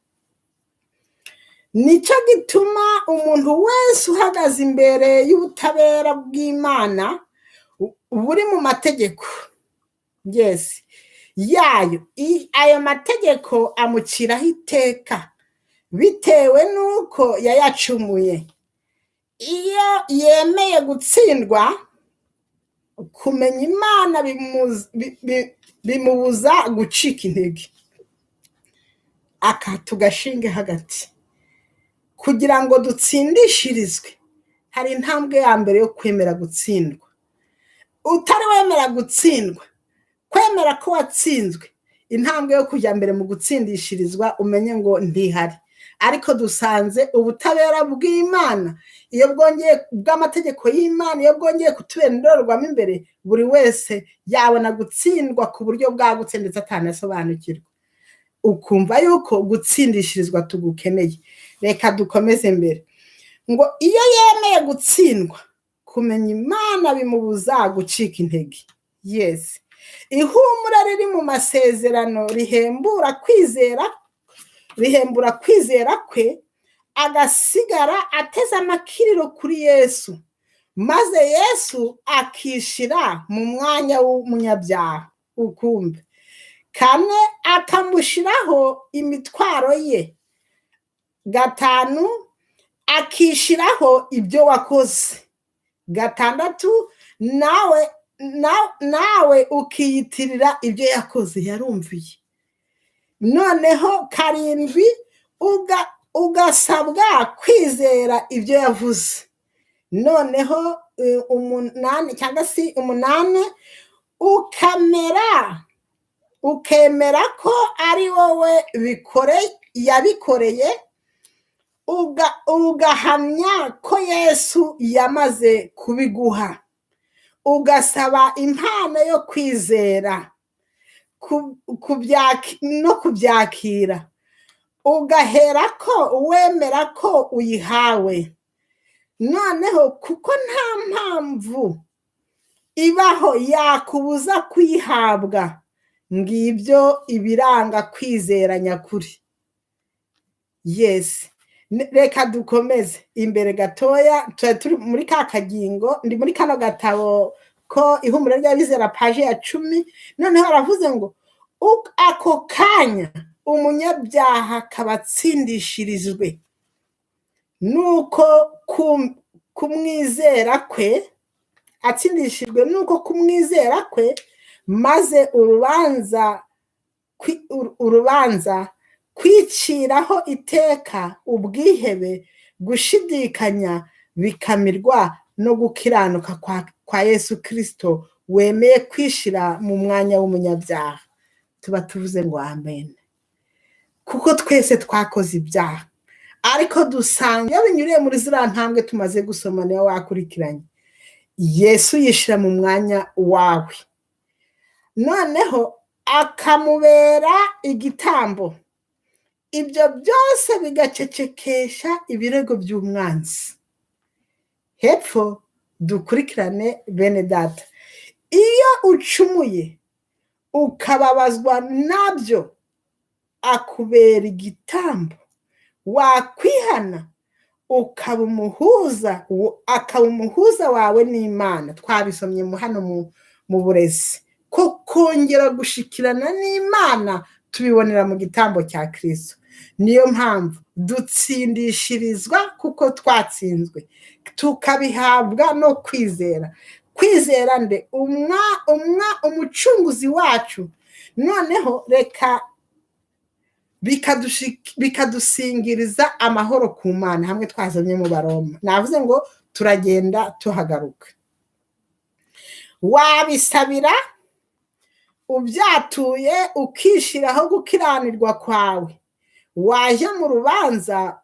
nicyo gituma umuntu wese uhagaze imbere y'ubutabera bw'Imana buri mu mategeko yayo, ayo mategeko amuciraho iteka bitewe n'uko yayacumuye. Iyo yemeye gutsindwa, kumenya Imana bimubuza gucika intege, tugashinge hagati. Kugira ngo dutsindishirizwe, hari intambwe ya mbere yo kwemera gutsindwa. Utari wemera gutsindwa, kwemera ko watsinzwe, intambwe yo kujya mbere mu gutsindishirizwa umenye ngo ndihari. Ariko dusanze ubutabera bw'Imana, iyo bwongeye bw'amategeko y'Imana, iyo bwongeye kutubera indorerwamo imbere, buri wese yabona gutsindwa ku buryo bwagutse ndetse atanasobanukirwa, ukumva yuko gutsindishirizwa tugukeneye. Reka dukomeze mbere. Ngo iyo yemeye gutsindwa, kumenya Imana bimubuza gucika intege. Ihumura riri mu masezerano rihembura kwizera kwe, agasigara ateze amakiriro kuri Yesu. maze Yesu akishira mu mwanya w'umunyabyaha. Ukumve. Kane, akamushiraho imitwaro ye. Gatanu, akishiraho ibyo wakoze. Gatandatu, nawe ukiyitirira ibyo yakoze. Yarumviye. Noneho karindwi, ugasabwa kwizera ibyo yavuze. Noneho umunani cyangwa se umunani, ukemera ko ari wowe yabikoreye, ugahamya ko Yesu yamaze kubiguha, ugasaba impano yo kwizera no kubyakira, ugahera ko wemera ko uyihawe. Noneho kuko nta mpamvu ibaho yakubuza kuyihabwa, ngibyo ibiranga kwizera nyakuri. Yes. Reka dukomeze imbere gatoya, turi muri ka kagingo, ndi muri kano gatabo ko ihumure ry'abizera paje ya 10. Noneho aravuze ngo ako kanya umunyabyaha kabatsindishirizwe nuko kumwizera kwe, atsindishijwe nuko kumwizera kwe, maze urubanza kwiciraho iteka ubwihebe, gushidikanya bikamirwa no gukiranuka kwa Yesu Kristo wemeye kwishira mu mwanya w'umunyabyaha. Tuba tuvuze ngo amen. Kuko twese twakoze ibyaha, ariko dusanga iyo binyuriye muri ziriya ntambwe tumaze gusoma niyo wakurikiranye, Yesu yishira mu mwanya wawe, noneho akamubera igitambo. Ibyo byose bigacecekesha ibirego by'umwanzi. Hepfo dukurikirane bene data, iyo ucumuye ukababazwa nabyo, akubera igitambo. Wakwihana akaba umuhuza wawe n'Imana. Twabisomye hano mu burezi ko kongera gushikirana n'Imana tubibonera mu gitambo cya Kristo. Niyo mpamvu dutsindishirizwa kuko twatsinzwe, tukabihabwa no kwizera. Kwizera nde? Umucunguzi wacu. Noneho reka bikadusingiriza amahoro ku Mana, hamwe twazanye mu Baroma. Navuze ngo turagenda tuhagaruka. Wabisabira ubyatuye, ukishiraho gukiranirwa kwawe. Waje mu rubanza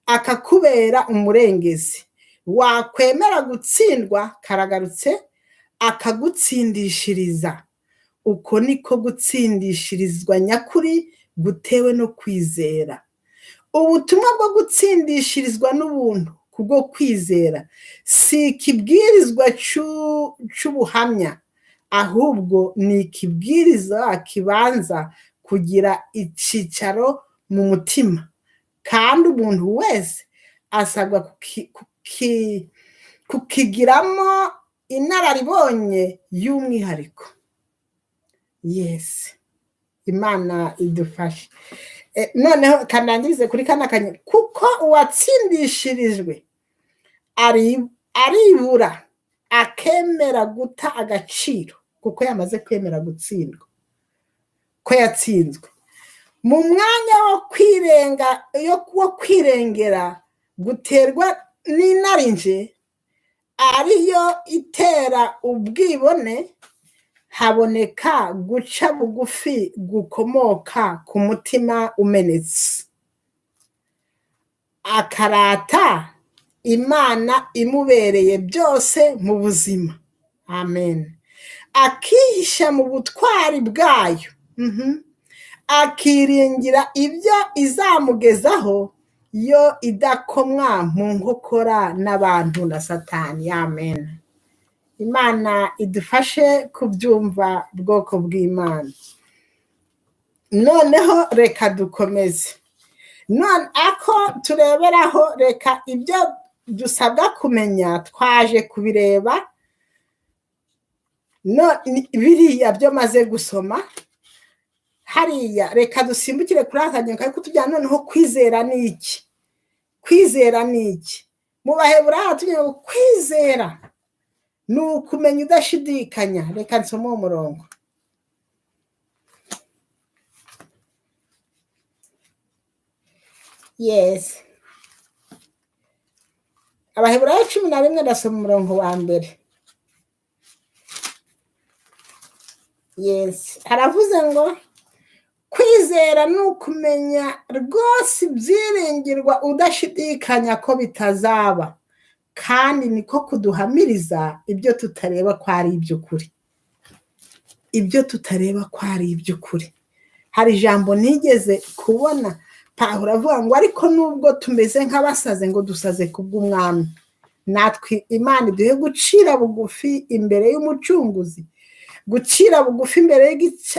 akakubera umurengezi. Wakwemera gutsindwa, karagarutse, akagutsindishiriza. Uko niko gutsindishirizwa nyakuri gutewe no kwizera. Ubutumwa bwo gutsindishirizwa n'ubuntu kubwo kwizera si ikibwirizwa cy'ubuhamya, ahubwo ni ikibwiriza kibanza kugira icicaro mu mutima, kandi umuntu wese asabwa kukigiramo inararibonye y'umwihariko. Yes. Imana idufashe. Noneho kanangirize kuri kanakanye, kuko uwatsindishirijwe aribura akemera guta agaciro, kuko yamaze kwemera gutsindwa, ko yatsinzwe. Mu mwanya wo kwirengera guterwa n'inarinje ariyo itera ubwibone, haboneka guca bugufi gukomoka ku mutima umenetse. Akarata Imana imubereye byose mu buzima. Amen. Akihisha mu butwari bwayo. Akiringira ibyo izamugezaho yo idakomwa mu nkokora n'abantu na Satani. Amen. Imana idufashe kubyumva bwoko bw'Imana. Noneho reka dukomeze. none ako tureberaho reka ibyo dusabwa kumenya twaje kubireba biriya byo maze gusoma hariya. Reka dusimbukire kuri akagingo ariko tujyana noneho kwizera ni iki. Kwizera ni iki? Mu Baheburayo tugira ngo kwizera ni ukumenya udashidikanya. Reka nsome uwo murongo. Yes, Abaheburayo 11 ndasoma umurongo wa mbere. Yes, haravuze ngo kwizera ni ukumenya rwose ibyiringirwa udashidikanya ko bitazaba, kandi niko kuduhamiriza ibyo tutareba ko ari iby'ukuri. Ibyo tutareba ko ari iby'ukuri. Hari ijambo nigeze kubona Pawulo avuga ngo ariko nubwo tumeze nk'abasaze ngo dusaze kubw'umwami, natwe Imana iduhe gucira bugufi imbere y'umucunguzi, gucira bugufi imbere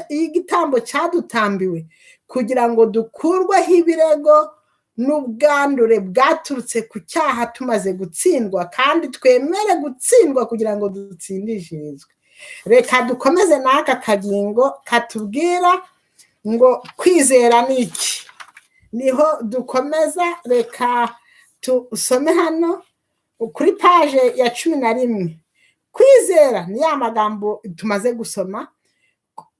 y'igitambo cyadutambiwe, kugira ngo dukurweho ibirego n'ubwandure bwaturutse ku cyaha tumaze gutsindwa, kandi twemere gutsindwa kugira ngo dutsindishirizwe. Reka dukomeze n'aka kagingo katubwira ngo kwizera ni iki. Niho dukomeza. Reka tusome hano kuri paje ya 11. Kwizera ni ya magambo tumaze gusoma.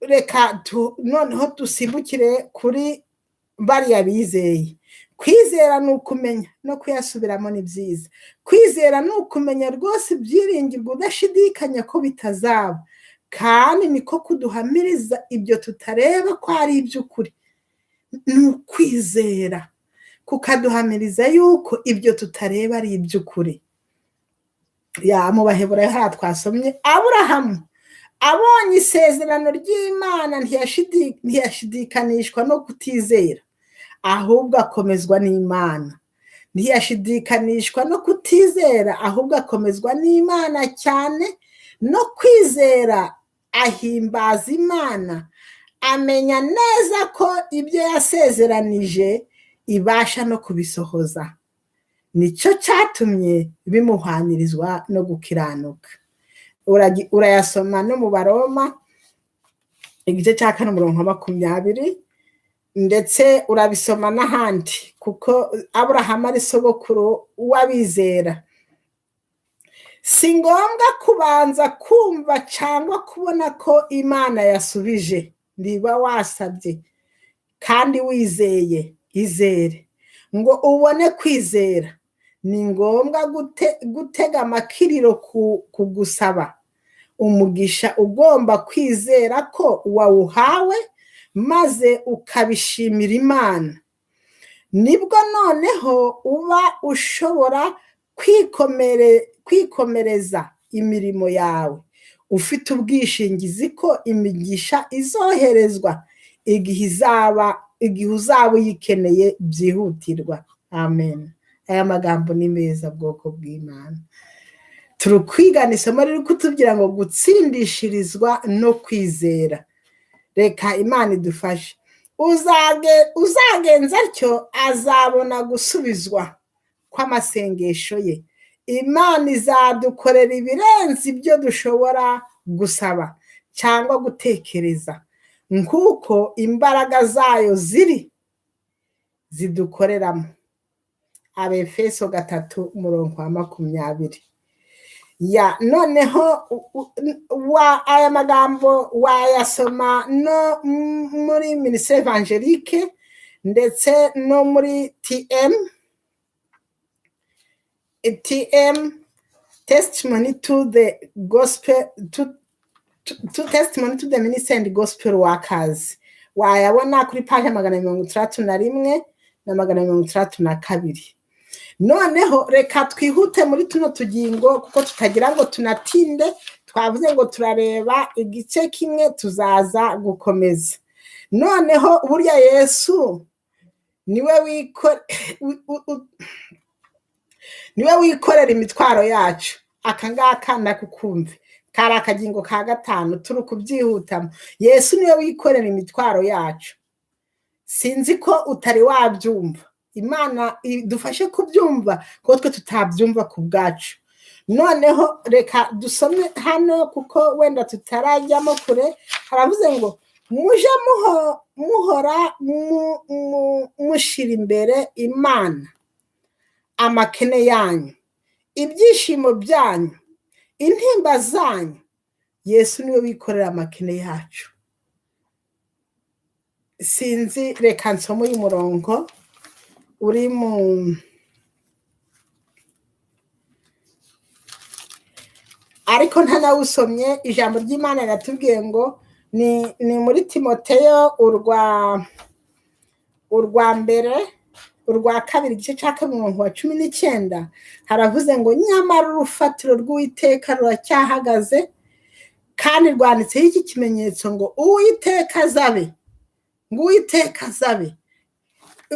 Reka noneho dusimbukire kuri bariya bizeye. Kwizera ni ukumenya no kuyasubiramo ni byiza. Kwizera ni ukumenya rwose ibyiringirwa udashidikanya ko bitazaba, kandi niko kuduhamiriza ibyo tutareba ko ari iby'ukuri. Ni ukwizera kukaduhamiriza yuko ibyo tutareba ari iby'ukuri. Mu Baheburayo hariya twasomye Aburahamu abonye isezerano ry'Imana ntiyashidikanishwa no kutizera, ahubwo akomezwa n'Imana. Ntiyashidikanishwa no kutizera, ahubwo akomezwa n'Imana cyane, no kwizera ahimbaza Imana, amenya neza ko ibyo yasezeranije ibasha no kubisohoza. Nicyo cyatumye bimuhwanirizwa no gukiranuka. Urayasoma no mu Baroma igice cya 4:20, ndetse urabisoma n'ahandi, kuko Aburahamu ari sogokuru w'abizera. Si ngombwa kubanza kumva cyangwa kubona ko Imana yasubije. Niba wasabye kandi wizeye, izere. Ngo ubone kwizera, ni ngombwa gutega amakiriro kugusaba umugisha. Ugomba kwizera ko wawuhawe, maze ukabishimira Imana. Nibwo noneho uba ushobora kwikomereza imirimo yawe, ufite ubwishingizi ko imigisha izoherezwa igihe uzaba uyikeneye byihutirwa. Amen. Aya magambo ni meza, bwoko bw'Imana. Turi kwigana isomo riri kutubwira ngo gutsindishirizwa no kwizera. Reka Imana idufashe. Uzagenza atyo azabona gusubizwa kw'amasengesho ye. Imana izadukorera ibirenze ibyo dushobora gusaba cyangwa gutekereza, nk'uko imbaraga zayo zidukoreramo. Abefeso 3:20. Noneho aya magambo wayasoma no muri Ministère Evangelique ndetse no muri TM testimony to the gospel to testimony to the ministry and gospel workers. Wayabona kuri page 131 na 132. Noneho reka twihute muri tuno tugingo, kuko tutagira ngo tunatinde. Twavuze ngo turareba igice kimwe, tuzaza gukomeza. Noneho burya Yesu niwe wikorera imitwaro yacu. Akangaka ndakukumve, kari akagingo ka 5 turi kubyihutamo. Yesu niwe wikorera imitwaro yacu. Sinzi ko utari wabyumva. Imana idufashe kubyumva kuko twe tutabyumva ku bwacu. Noneho reka dusome hano kuko wenda tutarajyamo kure. Haravuze ngo muje muhora mushira imbere Imana amakene yanyu, ibyishimo byanyu, intimba zanyu. Yesu niwe wikorera amakene yacu. Sinzi, reka nsome uyu murongo uri mu ariko ntanawusomye. Ijambo ry'Imana riratubwiye ngo ni muri Timoteyo urwa mbere urwa kabiri igice cya 19. Haravuze ngo nyamara urufatiro rw'Uwiteka ruracyahagaze kandi rwanditseho iki kimenyetso ngo Uwiteka azabe, ngo Uwiteka azabe.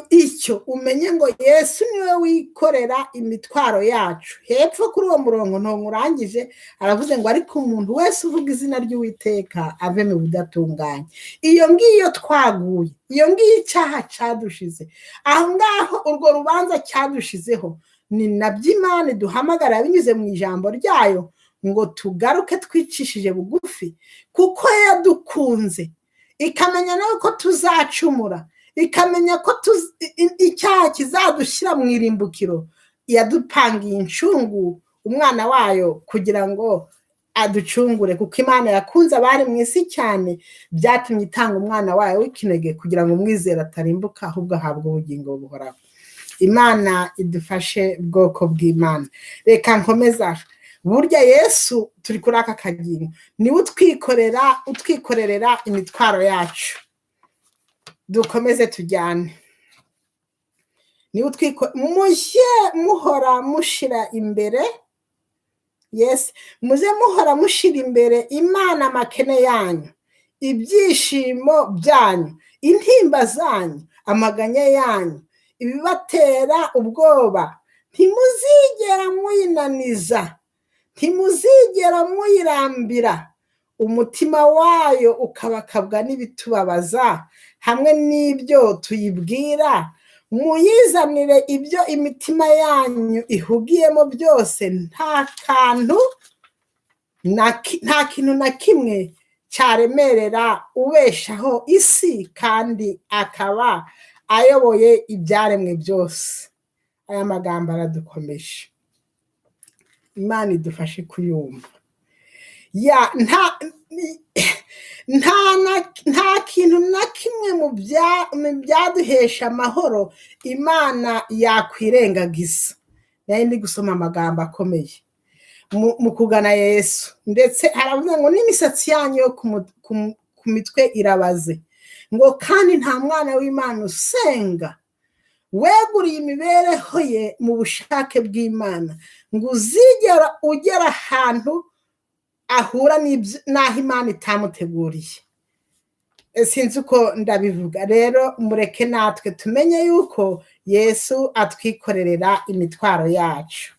Icyo umenye ngo Yesu niwe wikorera imitwaro yacu. Hepfo kuri uwo murongo nturangije aravuze ngo ariko umuntu wese uvuga izina ry'Uwiteka ave mu budatunganye. Iyo ngiyo twaguye, iyo ngiyo icyaha cyadushize aho ngaho, urwo rubanza cyadushizeho, ni nabyo Imana iduhamagara binyuze mu ijambo ryayo ngo tugaruke twicishije bugufi, kuko yadukunze ikamenya nawe ko tuzacumura, ikamenya ko icyaha kizadushyira mu irimbukiro. Yadupangiye incungu umwana wayo kugira ngo aducungure, kuko Imana yakunze abari mu isi cyane byatumye itanga umwana wayo w'ikinege kugira ngo umwizera atarimbuka ahubwo ahabwe ubugingo buhoraho. Imana idufashe bwoko bw'Imana. Reka nkomeza. Burya Yesu turi kuri aka kagingo niwe utwikorerera imitwaro yacu. Dukomeze tujyane. Niwe mujye muhora mushira imbere, yes, muze muhora mushira imbere Imana amakene yanyu, ibyishimo byanyu, intimba zanyu, amaganya yanyu, ibibatera ubwoba. Ntimuzigera muyinaniza, ntimuzigera muyirambira, umutima wayo ukabakabwa n'ibitubabaza hamwe n'ibyo tuyibwira. Muyizanire ibyo imitima yanyu ihugiyemo byose. Nta kintu na kimwe cyaremerera ubeshaho isi kandi akaba ayoboye ibyaremwe byose. Aya magambo aradukomeje. Imana idufashe kuyumva. Nta kintu na kimwe mu byaduhesha amahoro Imana yakwirengagiza. Nari ndi gusoma amagambo akomeye mu kugana Yesu, ndetse haravuga ngo n'imisatsi yanyu yo ku mitwe irabaze, ngo kandi nta mwana w'Imana usenga weguriye imibereho ye mu bushake bw'Imana ngo uzigera ugera ahantu ahura n'aho Imana itamuteguriye. Sinzi uko ndabivuga. Rero mureke natwe tumenye yuko Yesu atwikorerera imitwaro yacu.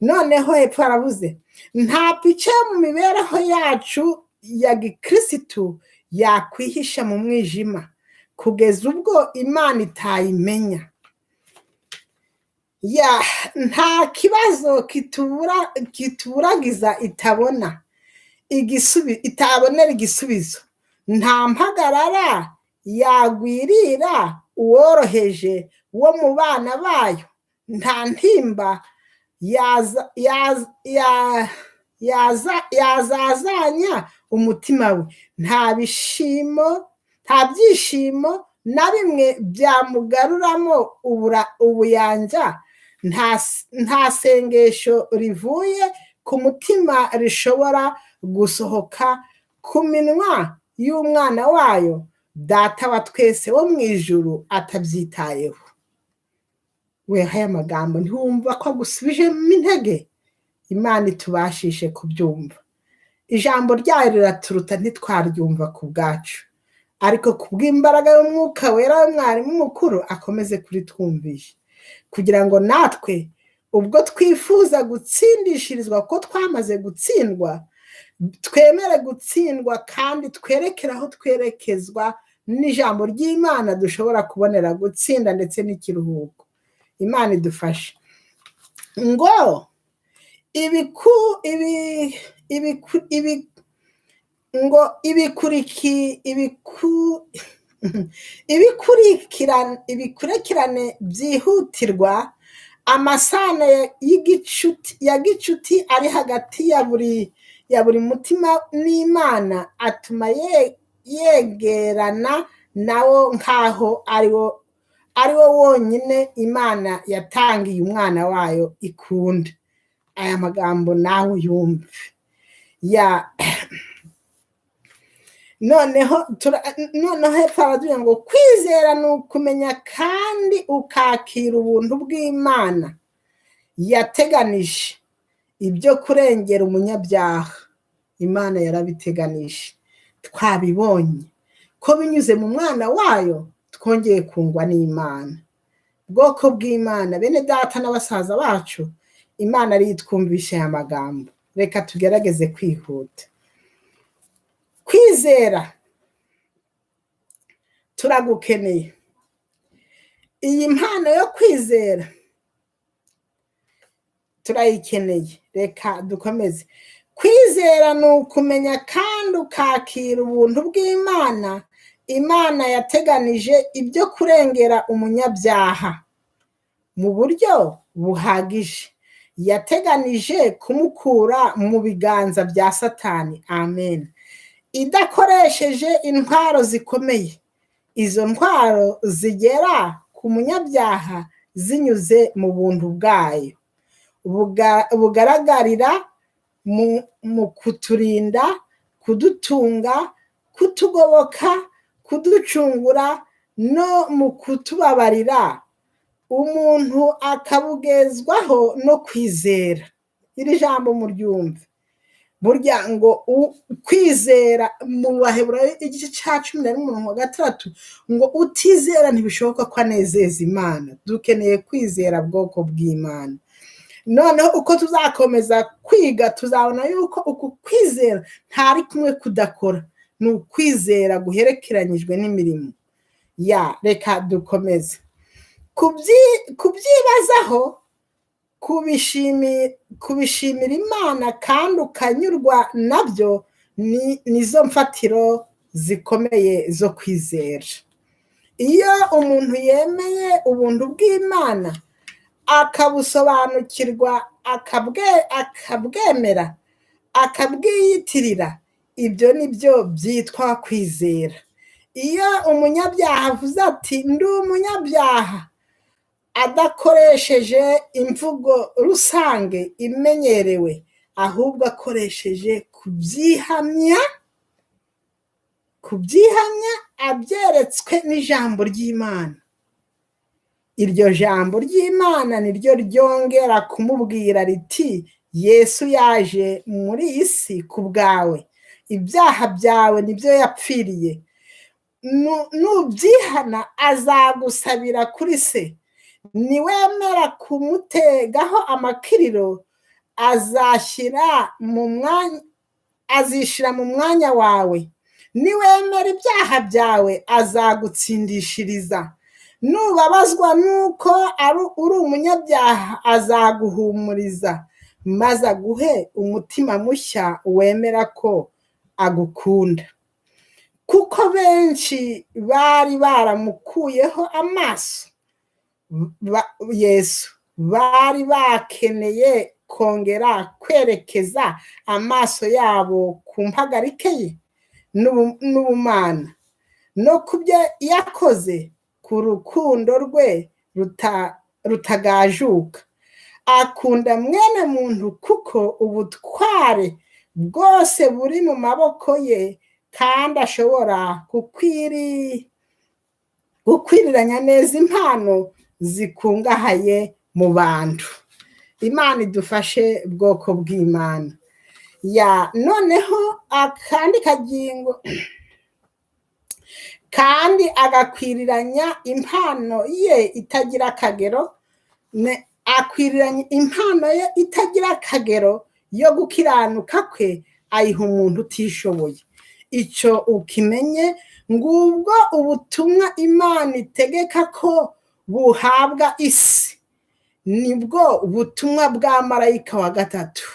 Noneho hepfo haravuze nta pice mu mibereho yacu ya gikirisitu yakwihisha mu mwijima kugeza ubwo Imana itayimenya. Nta kibazo kituburagiza itabonera igisubizo. Nta mpagarara yagwirira uworoheje wo mu bana bayo. Nta ntimba yazazanya umutima we. Nta byishimo na bimwe byamugaruramo ubuyanja. Nta sengesho rivuye ku mutima rishobora gusohoka ku minwa y'umwana wayo Data wa twese wo mu ijuru atabyitayeho. Aya magambo ntiwumva ko agusubijemo intege? Imana itubashishe kubyumva. Ijambo ryayo riraturuta ntitwaryumva ku bwacu, ariko ku bw'imbaraga y'umwuka wera w'umwarimu mukuru akomeze kuritwumvisha, kugira ngo natwe ubwo twifuza gutsindishirizwa ko twamaze gutsindwa, twemere gutsindwa kandi twerekere aho twerekezwa n'ijambo ry'Imana dushobora kubonera gutsinda ndetse n'ikiruhuko. Imana idufashe ngo ngo ibikurikirane byihutirwa amasano ya gicuti ari hagati ya buri mutima n'Imana atuma yegerana nawo nk'aho ari wo wonyine Imana yatangiye umwana wayo ikunda. Aya magambo nawe yumve noneho hepfo aravuga ngo kwizera ni ukumenya kandi ukakira ubuntu bw'Imana yateganije ibyo kurengera umunyabyaha. Imana yarabiteganije, twabibonye ko binyuze mu mwana wayo twongeye kungwa n'Imana. Bwoko bw'Imana, bene data n'abasaza bacu, Imana ari twumvishe aya magambo. Reka tugerageze kwihuta. Kwizera turagukeneye. Iyi mpano yo kwizera turayikeneye. Reka dukomeze. Kwizera ni ukumenya kandi ukakira ubuntu bw'Imana. Imana yateganije ibyo kurengera umunyabyaha mu buryo buhagije. Yateganije kumukura mu biganza bya Satani. Amen. Idakoresheje intwaro zikomeye. Izo ntwaro zigera ku munyabyaha zinyuze mu buntu bwayo bugaragarira mu kuturinda, kudutunga, kutugoboka, kuducungura no mu kutubabarira. Umuntu akabugezwaho no kwizera. Iri jambo muryumve. Burya ngo kwizera mu Baheburayo igice cya 11:6 ngo utizera ntibishoboka ko anezeza Imana. Dukeneye kwizera, bwoko bw'Imana. Noneho uko tuzakomeza kwiga tuzabona yuko uku kwizera ntari kumwe kudakora. Ni ukwizera guherekeranyijwe n'imirimo. Reka dukomeze. Kubyibazaho, kubishimira Imana kandi ukanyurwa nabyo nizo mfatiro zikomeye zo kwizera. Iyo umuntu yemeye ubuntu bw'Imana akabusobanukirwa, akabwemera, akabwiyitirira, ibyo nibyo byitwa kwizera. Iyo umunyabyaha avuze ati ndi umunyabyaha, adakoresheje imvugo rusange imenyerewe, ahubwo akoresheje kubyihamya abyeretswe n'ijambo ry'Imana. Iryo jambo ry'Imana niryo ryongera kumubwira riti Yesu yaje muri iyi si ku bwawe, ibyaha byawe nibyo yapfiriye. Nubyihana azagusabira kuri se. Niwemera kumutegaho amakiriro azishyira mu mwanya wawe. Niwemera ibyaha byawe azagutsindishiriza. Nubabazwa nuko uri umunyabyaha azaguhumuriza, maze aguhe umutima mushya wemera ko agukunda. Kuko benshi bari baramukuyeho amaso, Yesu bari bakeneye kongera kwerekeza amaso yabo ku mpagarike ye n'ubumana no kubyo yakoze, ku rukundo rwe rutagajuka. Akunda mwene muntu kuko ubutware bwose buri mu maboko ye, kandi ashobora gukwiriranya neza impano zikungahaye mu bantu. Imana idufashe, bwoko bw'Imana. Noneho akandi kagingo, kandi agakwiriranya impano ye itagira akagero. Akwiriranya impano ye itagira akagero yo gukiranuka kwe, ayiha umuntu utishoboye. Icyo ukimenye, ngubwo ubutumwa Imana itegeka ko buhabwa isi. nibwo ubutumwa bwa marayika wa gatatu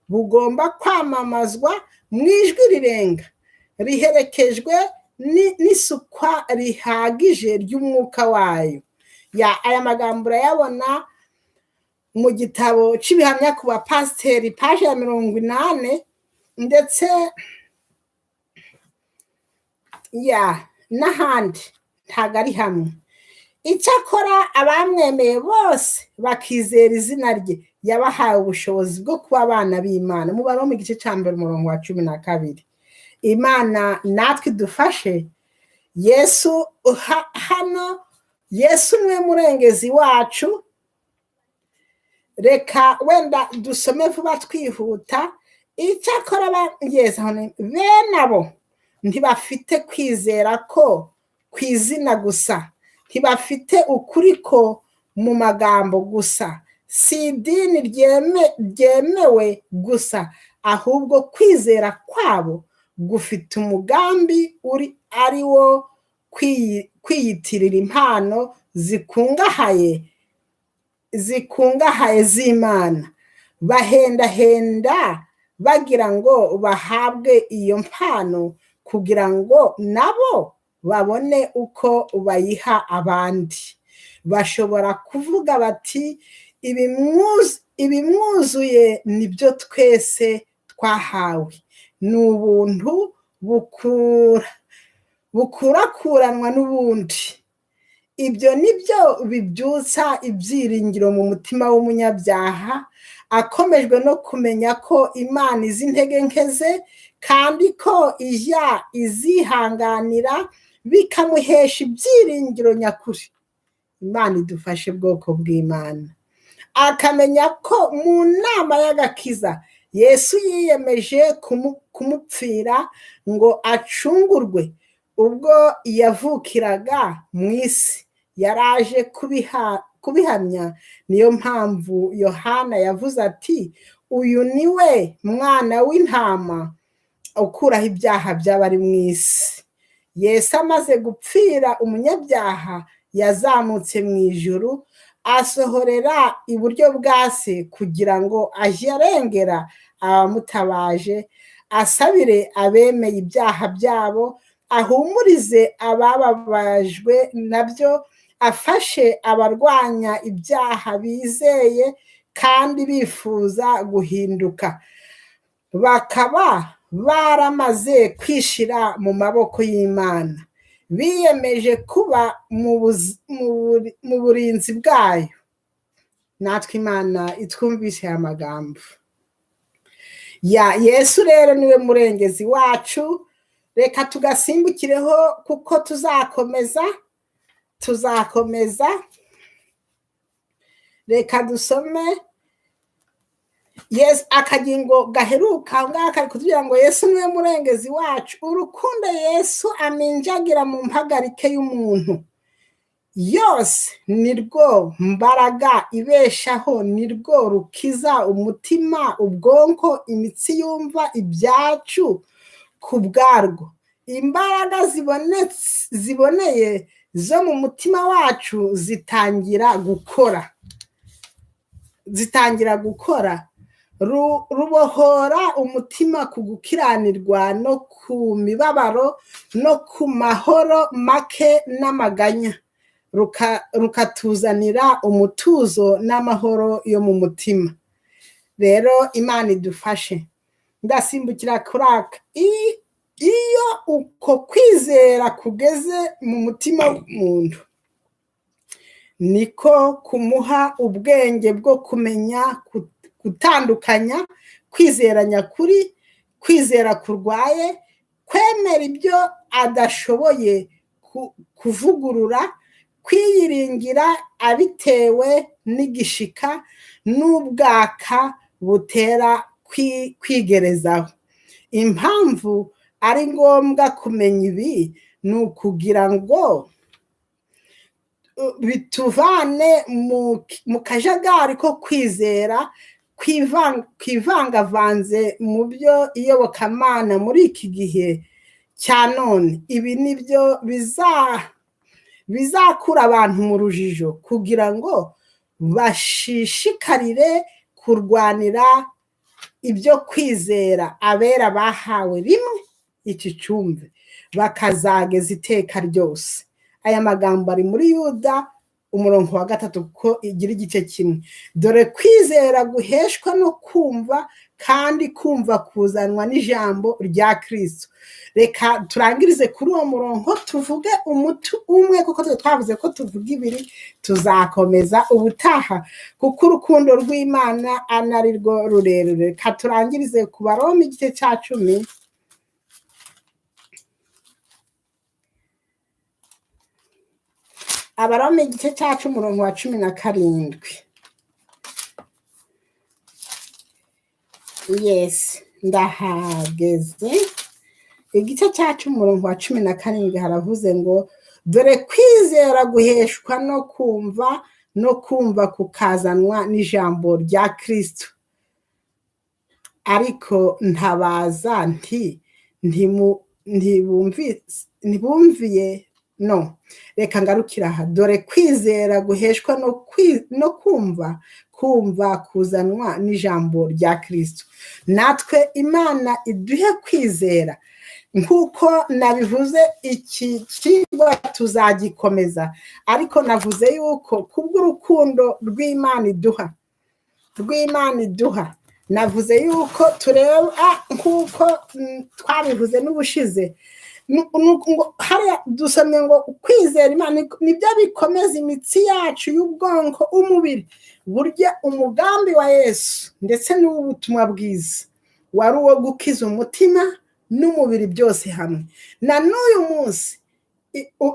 bugomba kwamamazwa mu ijwi rirenga riherekejwe n'isukwa rihagije ry'umwuka wayo. Aya magambo urayabona mu gitabo cy'ibihamya ku bapasiteri paje ya 80 ndetse n'ahandi, ntabwo ari hamwe. Icyakora abamwemeye bose bakizera izina rye yabahaye ubushobozi bwo kuba abana b'Imana. Mubare mu gice cya 1 umurongo wa 12. Imana natwe dufashe. Yesu hano, Yesu niwe murengezi wacu. Reka wenda dusome vuba twihuta. Icyakora bene abo ntibafite kwizera ko kw'izina gusa, ntibafite ukuri ko mu magambo gusa, si idini ryemewe gusa, ahubwo kwizera kwabo gufite umugambi ari wo kwiyitirira impano zikungahaye z'Imana. Bahendahenda bagira ngo bahabwe iyo mpano kugira ngo nabo babone uko bayiha abandi. Bashobora kuvuga bati ibimwuzuye nibyo twese twahawe. Ni ubuntu bukurakuranwa n'ubundi. Ibyo nibyo bibyutsa ibyiringiro mu mutima w'umunyabyaha, akomejwe no kumenya ko Imana izi intege nke ze kandi ko izihanganira bikamuhesha ibyiringiro nyakuri. Imana idufashe bwoko bw'Imana. Akamenya ko mu nama y'agakiza Yesu yiyemeje kumupfira ngo acungurwe. Ubwo yavukiraga mu isi yaraje kubihamya. Niyo mpamvu Yohana yavuze ati, uyu ni we mwana w'intama ukuraho ibyaha by'abari mu isi. Yesu amaze gupfira umunyabyaha yazamutse mu ijuru, asohorera iburyo bwa se kugira ngo ajye arengera abamutabaje, asabire abemeye ibyaha byabo, ahumurize abababajwe nabyo, afashe abarwanya ibyaha bizeye kandi bifuza guhinduka, bakaba baramaze kwishira mu maboko y'Imana. Biyemeje kuba mu burinzi bwayo. Natwe Imana itwumvishe aya magambo. Yesu rero niwe murengezi wacu. Reka tugasimbukireho kuko tuzakomeza. Reka dusome akagingo gaheruka ngaka kugira ngo Yesu niwe murengezi wacu. Urukundo Yesu aminjagira mu mpagarike y'umuntu yose nirwo mbaraga ibeshaho, nirwo rukiza umutima, ubwonko, imitsi yumva ibyacu ku bwarwo. Imbaraga ziboneye zo mu mutima wacu zitangira gukora. Rubohora umutima ku gukiranirwa no ku mibabaro no ku mahoro make n'amaganya, rukatuzanira umutuzo n'amahoro yo mu mutima. Rero Imana idufashe. Ndasimbukira kuri aka. Iyo uko kwizera kugeze mu mutima w'umuntu, niko kumuha ubwenge bwo kumenya gutandukanya kwizera nyakuri, kwizera kurwaye, kwemera ibyo adashoboye kuvugurura, kwiyiringira abitewe n'igishika n'ubwaka butera kwigerezaho. Impamvu ari ngombwa kumenya ibi ni ukugira ngo bituvane mu kajagari ko kwizera kwivangavanze mu byo iyobokamana muri iki gihe cya none. Ibi nibyo bizakura abantu mu rujijo kugira ngo bashishikarire kurwanira ibyo kwizera abera bahawe rimwe iki cyumve bakazageza iteka ryose. Aya magambo ari muri Yuda umurongo wa 3 kuko igira igice kimwe. Dore kwizera guheshwa no kumva, kandi kumva kuzanwa n'ijambo rya Kristo. Reka turangirize kuri uwo murongo tuvuge umuti umwe, kuko twavuze ko tuvuga ibiri, tuzakomeza ubutaha kuko urukundo rw'Imana anari rwo rurerure. Reka turangirize ku Baroma igice cya 10. Abaroma igice cya 10 umurongo wa 17. Yes, ndahageze. Igice cya 10 umurongo wa 17 haravuze ngo dore kwizera guheshwa no kumva, no kumva kukazanwa n'ijambo rya Kristo. Ariko ntabaza ntibumviye. No, reka ngarukira aha. Dore kwizera guheshwa no kumva, kumva kuzanwa n'ijambo rya Kristo. Natwe Imana iduhe kwizera, nkuko nabivuze iki kigwa tuzagikomeza, ariko navuze yuko kubw'urukundo rw'Imana iduha, navuze yuko tureba nkuko twabivuze n'ubushize, hariya dusomye ngo kwizera Imana nibyo bikomeza imitsi yacu y'ubwonko, umubiri. Burya umugambi wa Yesu ndetse n'ubutumwa bwiza wari uwo gukiza umutima n'umubiri byose hamwe. Na n'uyu munsi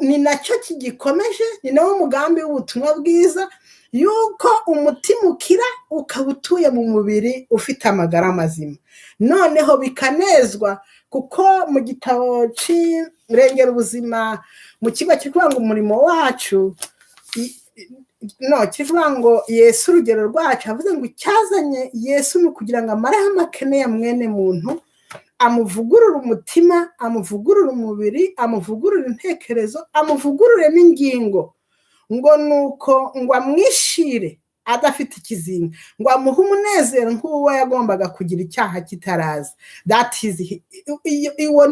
ni nacyo kigikomeje, ni nawo mugambi w'ubutumwa bwiza, yuko umutima ukira ukaba utuye mu mubiri ufite amagara mazima. Noneho bikanezwa kuko mu gitabo cy'Irengera ubuzima mu kigo kivuga ngo umurimo wacu, kivuga ngo Yesu urugero rwacu, avuze ngo icyazanye Yesu ni ukugira ngo amareho amakene ya mwene muntu, amuvugurure umutima, amuvugurure umubiri, amuvugurure intekerezo, amuvugurure n'ingingo, ngo nuko ngo amwishire adafite ikizinga, ngo amuhe umunezero nk'uwo yagombaga kugira icyaha kitaraza. Iwo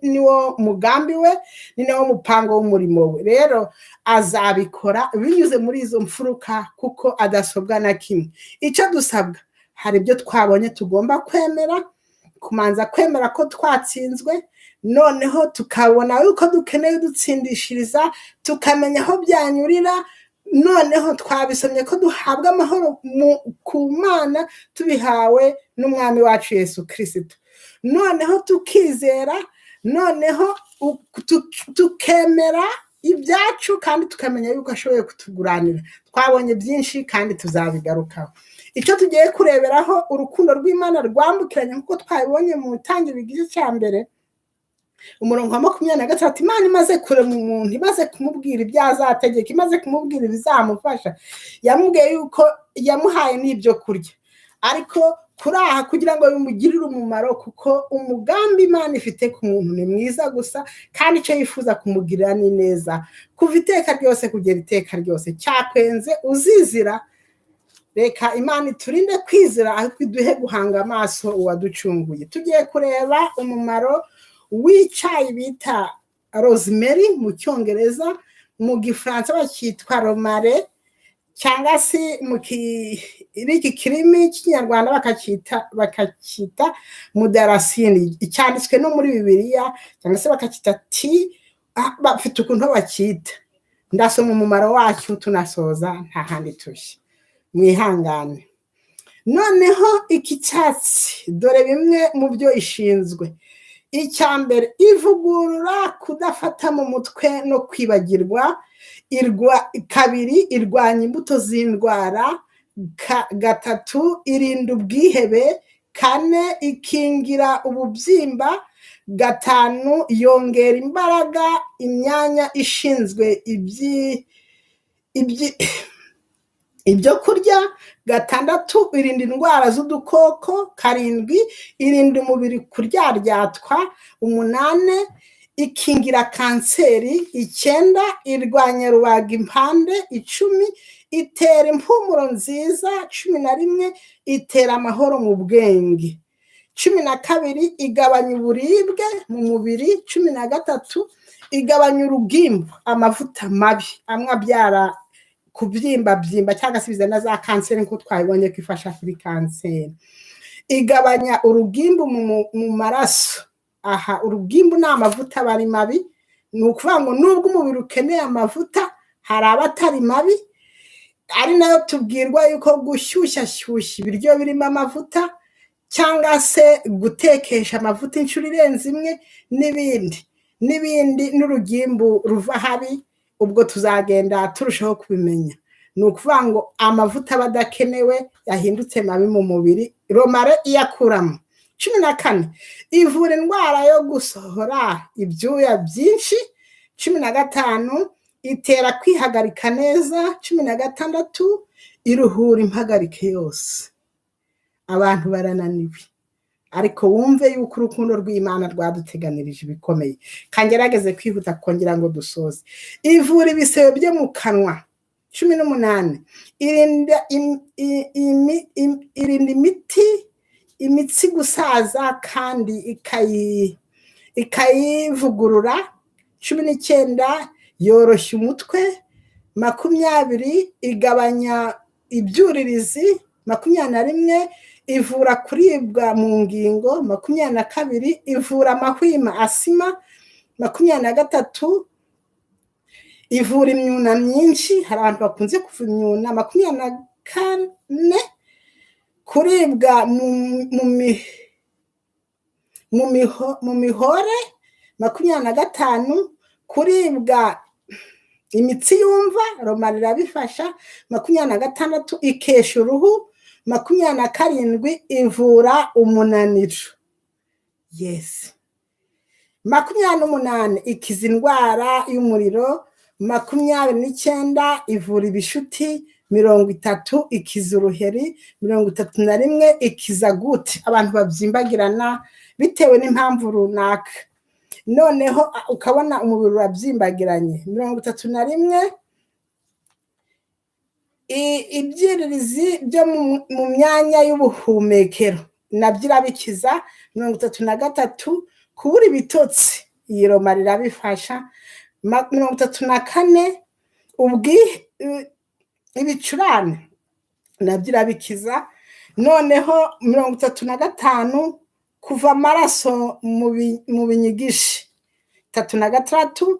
niwo mugambi we, ni nawo mupango w'umurimo we. Rero azabikora binyuze muri izo mfuruka, kuko adasobwa na kimwe. Icyo dusabwa, hari ibyo twabonye tugomba kwemera, kumanza kwemera ko twatsinzwe, noneho tukabona yuko dukeneye dutsindishiriza, tukamenya aho byanyurira, noneho twabisomye ko duhabwa amahoro ku Mana tubihawe n'umwami wacu Yesu Kristo. Noneho tukizera, noneho tukemera ibyacu, kandi tukamenya yuko ashoboye kutuguranira. Twabonye byinshi kandi tuzabigarukaho. Icyo tugiye kureberaho, urukundo rw'Imana rwambukiranye nk'uko twabibonye mu itangiriro igice cya mbere umurongo wa 23. Imana imaze kurema umuntu, imaze kumubwira ibyo azategeka, imaze kumubwira ibizamufasha, yamubwiye yuko yamuhaye n'ibyo kurya, ariko kuraha kugira ngo bimugirire umumaro, kuko umugambi Imana ifite ku muntu ni mwiza gusa, kandi icyo yifuza kumugirira ni neza kuva iteka ryose kugera iteka ryose. Cyakwenze uzizira. Reka Imana iturinde kwizera, ariko iduhe guhanga amaso uwaducunguye. Tugiye kureba umumaro w'icyayi bita rosemary mu Cyongereza, mu Gifaransa bakitwa romare, cyangwa se iki kirimi cy'Ikinyarwanda bakacyita mudarasini. Icyanditswe no muri Bibiliya, cyangwa se bakacyita bafite ukuntu bacyita. Ndasoma umumaro wacyo tunasoza, nta handi tushye, mwihangane. Noneho iki cyatsi, dore bimwe mu byo ishinzwe. Icya mbere, ivugurura kudafata mu mutwe no kwibagirwa. Kabiri, irwanya imbuto z'indwara. Gatatu, irinda ubwihebe. Kane, ikingira ububyimba. Gatanu, yongera imbaraga imyanya ishinzwe ibyo kurya. Gatandatu, irinda indwara z'udukoko. Karindwi, irinda umubiri kuryaryatwa. 8, ikingira kanseri, 9 irwanya rubaga impande, 10 itera impumuro nziza, 11 itera amahoro mu bwenge, 12 igabanya uburibwe mu mubiri, 13 igabanya urugimbu, amavuta mabi amwe abyara kubyimba cyangwa se bizana za kanseri nko twabibonye ko ifasha kuri kanseri, igabanya urugimbu mu maraso. Aha urugimbu ni amavuta bari mabi, ni ukuvuga ngo nubwo umubiri ukeneye amavuta hari abatari mabi, ari nayo tubwirwa yuko gushyushya ibiryo birimo amavuta cyangwa se gutekesha amavuta inshuro irenze imwe n'ibindi n'urugimbu ruva habi, ubwo tuzagenda turushaho kubimenya. Ni ukuvuga ngo amavuta badakenewe yahindutse mabi mu mubiri, romare iyakuramo. 14 ivura indwara yo gusohora ibyuya byinshi, 15 itera kwihagarika neza, 16 iruhura impagarike yose. Abantu barananiwe, ariko wumve yuko urukundo rw'Imana rwaduteganirije ibikomeye. Kangerageze kwihuta kongera ngo dusoze. Ivura ibisebe byo mu kanwa, 18 irinda imitsi gusaza kandi ikayivugurura, 19 yoroshya umutwe, 20 igabanya ibyuririzi, 21 ivura kuribwa mu ngingo, 22 ivura amahwima asima, 23 ivura imyuna myinshi, hari abantu bakunze kuva imyuna, 24 kuribwa mu mihore, 25 kuribwa imitsi yumva, romare irabifasha, 26 ikesha uruhu, 27 ivura umunaniro. Yes. 28 ikiza indwara y'umuriro, 29 ivura ibishuti, 30 ikiza uruheri, 31 ikiza gute, abantu babyimbagirana bitewe n'impamvu runaka. Noneho ukabona umubiri urabyimbagiranye. 31 ibyiririzi byo mu myanya y'ubuhumekero nabyo irabikiza. 33 kubura ibitotsi, iyi romare irabifasha. 34 ibicurane nabyo irabikiza. Noneho 35 kuva amaraso mu binyigishi. 36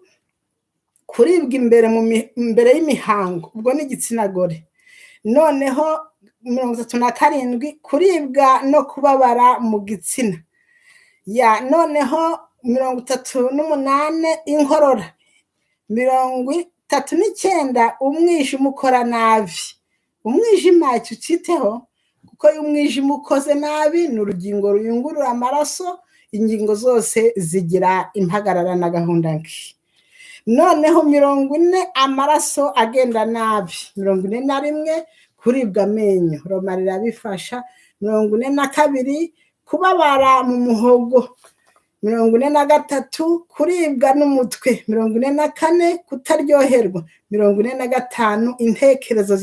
kuribwa imbere y'imihango, ubwo ni igitsina gore. Noneho 37 kuribwa no kubabara mu gitsina. Noneho 38 inkorora. 39 umwijima ukora nabi. Umwijima icyo uciteho, kuko iyo umwijima ukoze nabi ni urugingo ruyungurura amaraso, ingingo zose zigira impagarara na gahunda nke. Noneho 40 amaraso agenda nabi. 41 kuribwa amenyo, romare irabifasha. 42 kubabara mu muhogo. 43 kuribwa n'umutwe. 44 kutaryoherwa. 45 intekerezo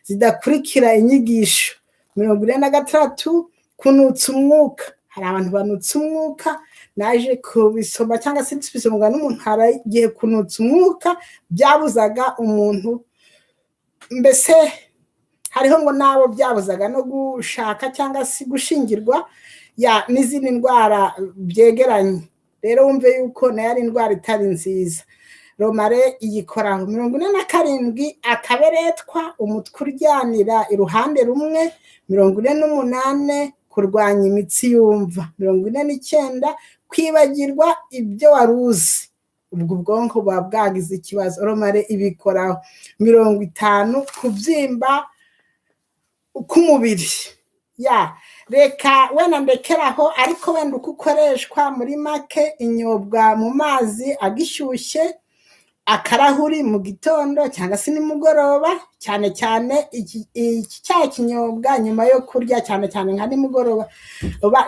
zidakurikira inyigisho. 46 kunutsa umwuka, hari abantu banutsa umwuka, naje kubisoma cyangwa se bisomwa n'umuntu haragiye kunutsa umwuka byabuzaga umuntu, mbese hariho ngo nabo byabuzaga no gushaka cyangwa se gushingirwa n'izindi ndwara byegeranye. Rero wumve yuko nayo ari indwara itari nziza, romare iyikoraho. 47 akaberetwa, umutwe uryanira iruhande rumwe. 48 kurwanya imitsi yumva. 49 kwibagirwa ibyo waruzi, ubwo ubwonko buba bwagize ikibazo, romare ibikoraho. 50 kubyimba k'umubiri. Reka wenda ndekeraho, ariko wenda uko ukoreshwa muri make, inyobwa mu mazi agishyushye, akarahuri mu gitondo cyangwa se nimugoroba, cyane cyane iki cyayi kinyobwa nyuma yo kurya, cyane cyane nka nimugoroba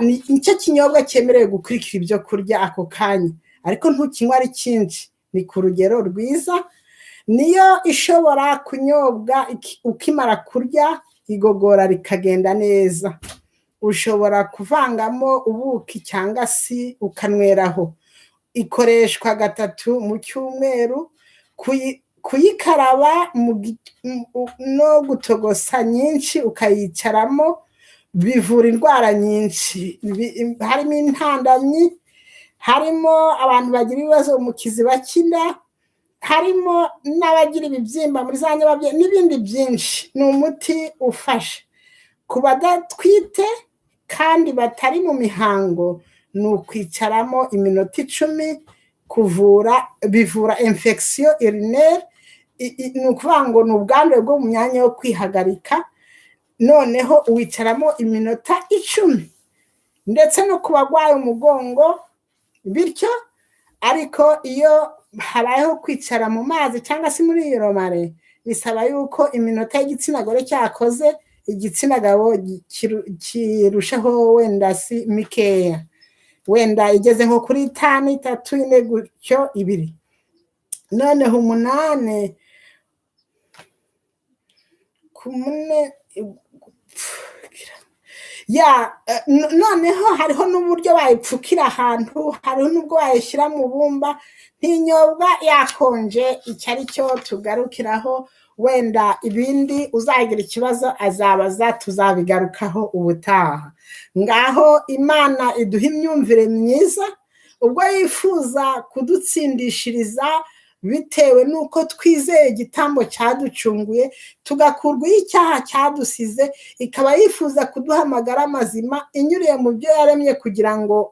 nicyo kinyobwa cyemerewe gukurikira ibyo kurya ako kanya, ariko ntukinywa ari cyinshi, ni ku rugero rwiza. Niyo ishobora kunyobwa ukimara kurya, igogora rikagenda neza. Ushobora kuvangamo ubuki cyangwa se ukanyweraho. Ikoreshwa 3 mu cyumweru. Kuyikaraba no gutogosa nyinshi ukayicaramo bivura indwara nyinshi, harimo intandamyi, harimo abantu bagira ibibazo mu kiziba cy'inda, harimo n'abagira ibibyimba muri za nyababyeyi n'ibindi byinshi. Ni umuti ufasha ku badatwite kandi batari mu mihango, ni ukwicaramo iminota 10. Bivura infection urinaire, ni ukuvuga ngo ni ubwandu bwo mu myanya yo kwihagarika. Noneho uwicaramo iminota 10, ndetse no ku bagwaye umugongo bityo. Ariko iyo habayeho kwicara mu mazi cyangwa se muri iyo romare, bisaba yuko iminota y'igitsina gore cyakoze, igitsina gabo kirushaho wenda si mikeya, wenda igeze nko kuri 5, 3, 4 gutyo 2. Noneho 8 kumune noneho hariho n'uburyo bayipfukira ahantu, hariho n'ubwo bayishyira mu bumba. Ntinyobwa yakonje. Icyo ari cyo tugarukiraho, wenda ibindi uzagira ikibazo azabaza, tuzabigarukaho ubutaha. Ngaho Imana iduha imyumvire myiza, ubwo yifuza kudutsindishiriza bitewe n'uko twizeye igitambo cyaducunguye tugakurwaho icyaha cyadusize, ikaba yifuza kuduha amagara mazima inyuriye mu byo yaremye kugira ngo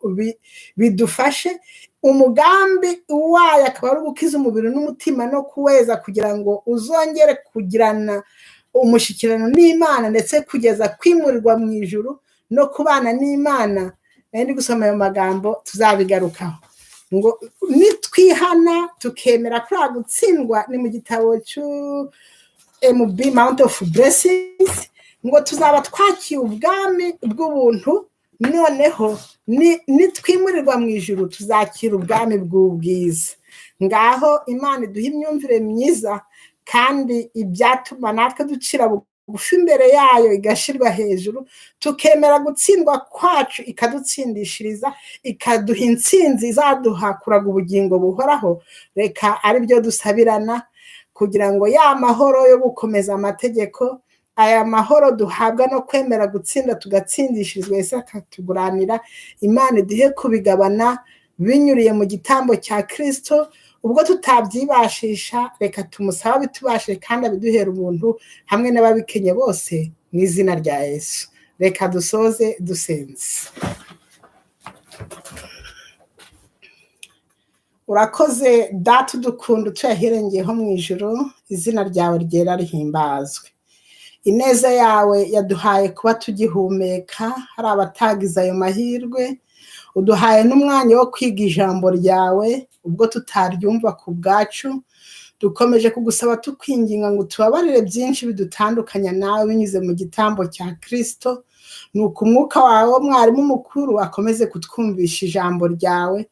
bidufashe. Umugambi wayo akaba ari ugukiza umubiri n'umutima no kuweza, kugira ngo uzongere kugirana umushyikirano n'Imana, ndetse kugeza kwimurirwa mu ijuru no kubana n'Imana. Ndi gusoma ayo magambo tuzabigarukaho. Ngo nitwihana tukemera kuri gutsindwa, ni mu gitabo MB Mount of Blessings, ngo tuzaba twakiye ubwami bw'ubuntu. Noneho nitwimurirwa mu ijuru tuzakira ubwami bw'ubwiza. Ngaho Imana iduha imyumvire myiza, kandi ibyatuma natwe ducira bugufi imbere yayo igashirwa hejuru, tukemera gutsindwa kwacu ikadutsindishiriza, ikaduha intsinzi izaduha kuraga ubugingo buhoraho. Reka ari byo dusabirana, kugira ngo ya mahoro yo gukomeza amategeko, aya mahoro duhabwa no kwemera gutsinda tugatsindishirizwa, Yesu akatuguranira. Imana iduhe kubigabana binyuriye mu gitambo cya Kristo. Ubwo tutabyibashisha, reka tumusaba bitubashije kandi abiduhera ubuntu, hamwe n'ababikenye bose, mu izina rya Yesu. Reka dusoze dusenze. Urakoze Data udukunda, tuyaherengeyeho mu ijuru, izina ryawe ryera rihimbazwe. Ineza yawe yaduhaye kuba tugihumeka, hari abatagize ayo mahirwe. Uduhaye n'umwanya wo kwiga ijambo ryawe, ubwo tutaryumva ku bwacu. Dukomeje kugusaba tukwinginga ngo tubabarire byinshi bidutandukanya nawe binyuze mu gitambo cya Kristo. Nuko umwuka wawe mwarimu mukuru akomeze kutwumvisha ijambo ryawe,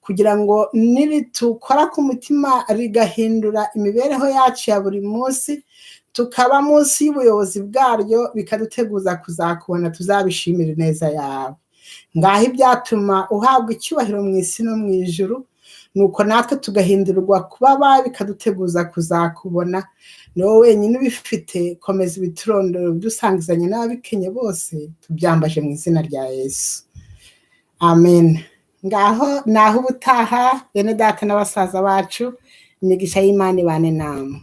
kugira ngo niritukora ku mutima rigahindura imibereho yacu ya buri munsi, tukaba munsi y'ubuyobozi bwaryo, bikaduteguza kuzakubona, tuzabishimira neza yawe. Ngaho ibyatuma uhabwa icyubahiro mu isi no mu ijuru, nuko natwe tugahindurwa kuba babi, bikaduteguza kuzakubona. Ni wowe wenyine ubifite. Komeza ibiturondoro dusangizanye n'ababikenye bose, tubyambaje mu izina rya Yesu, amen. Ngaho naho ubutaha, bene Data n'abasaza bacu, imigisha y'Imana ibane namwe.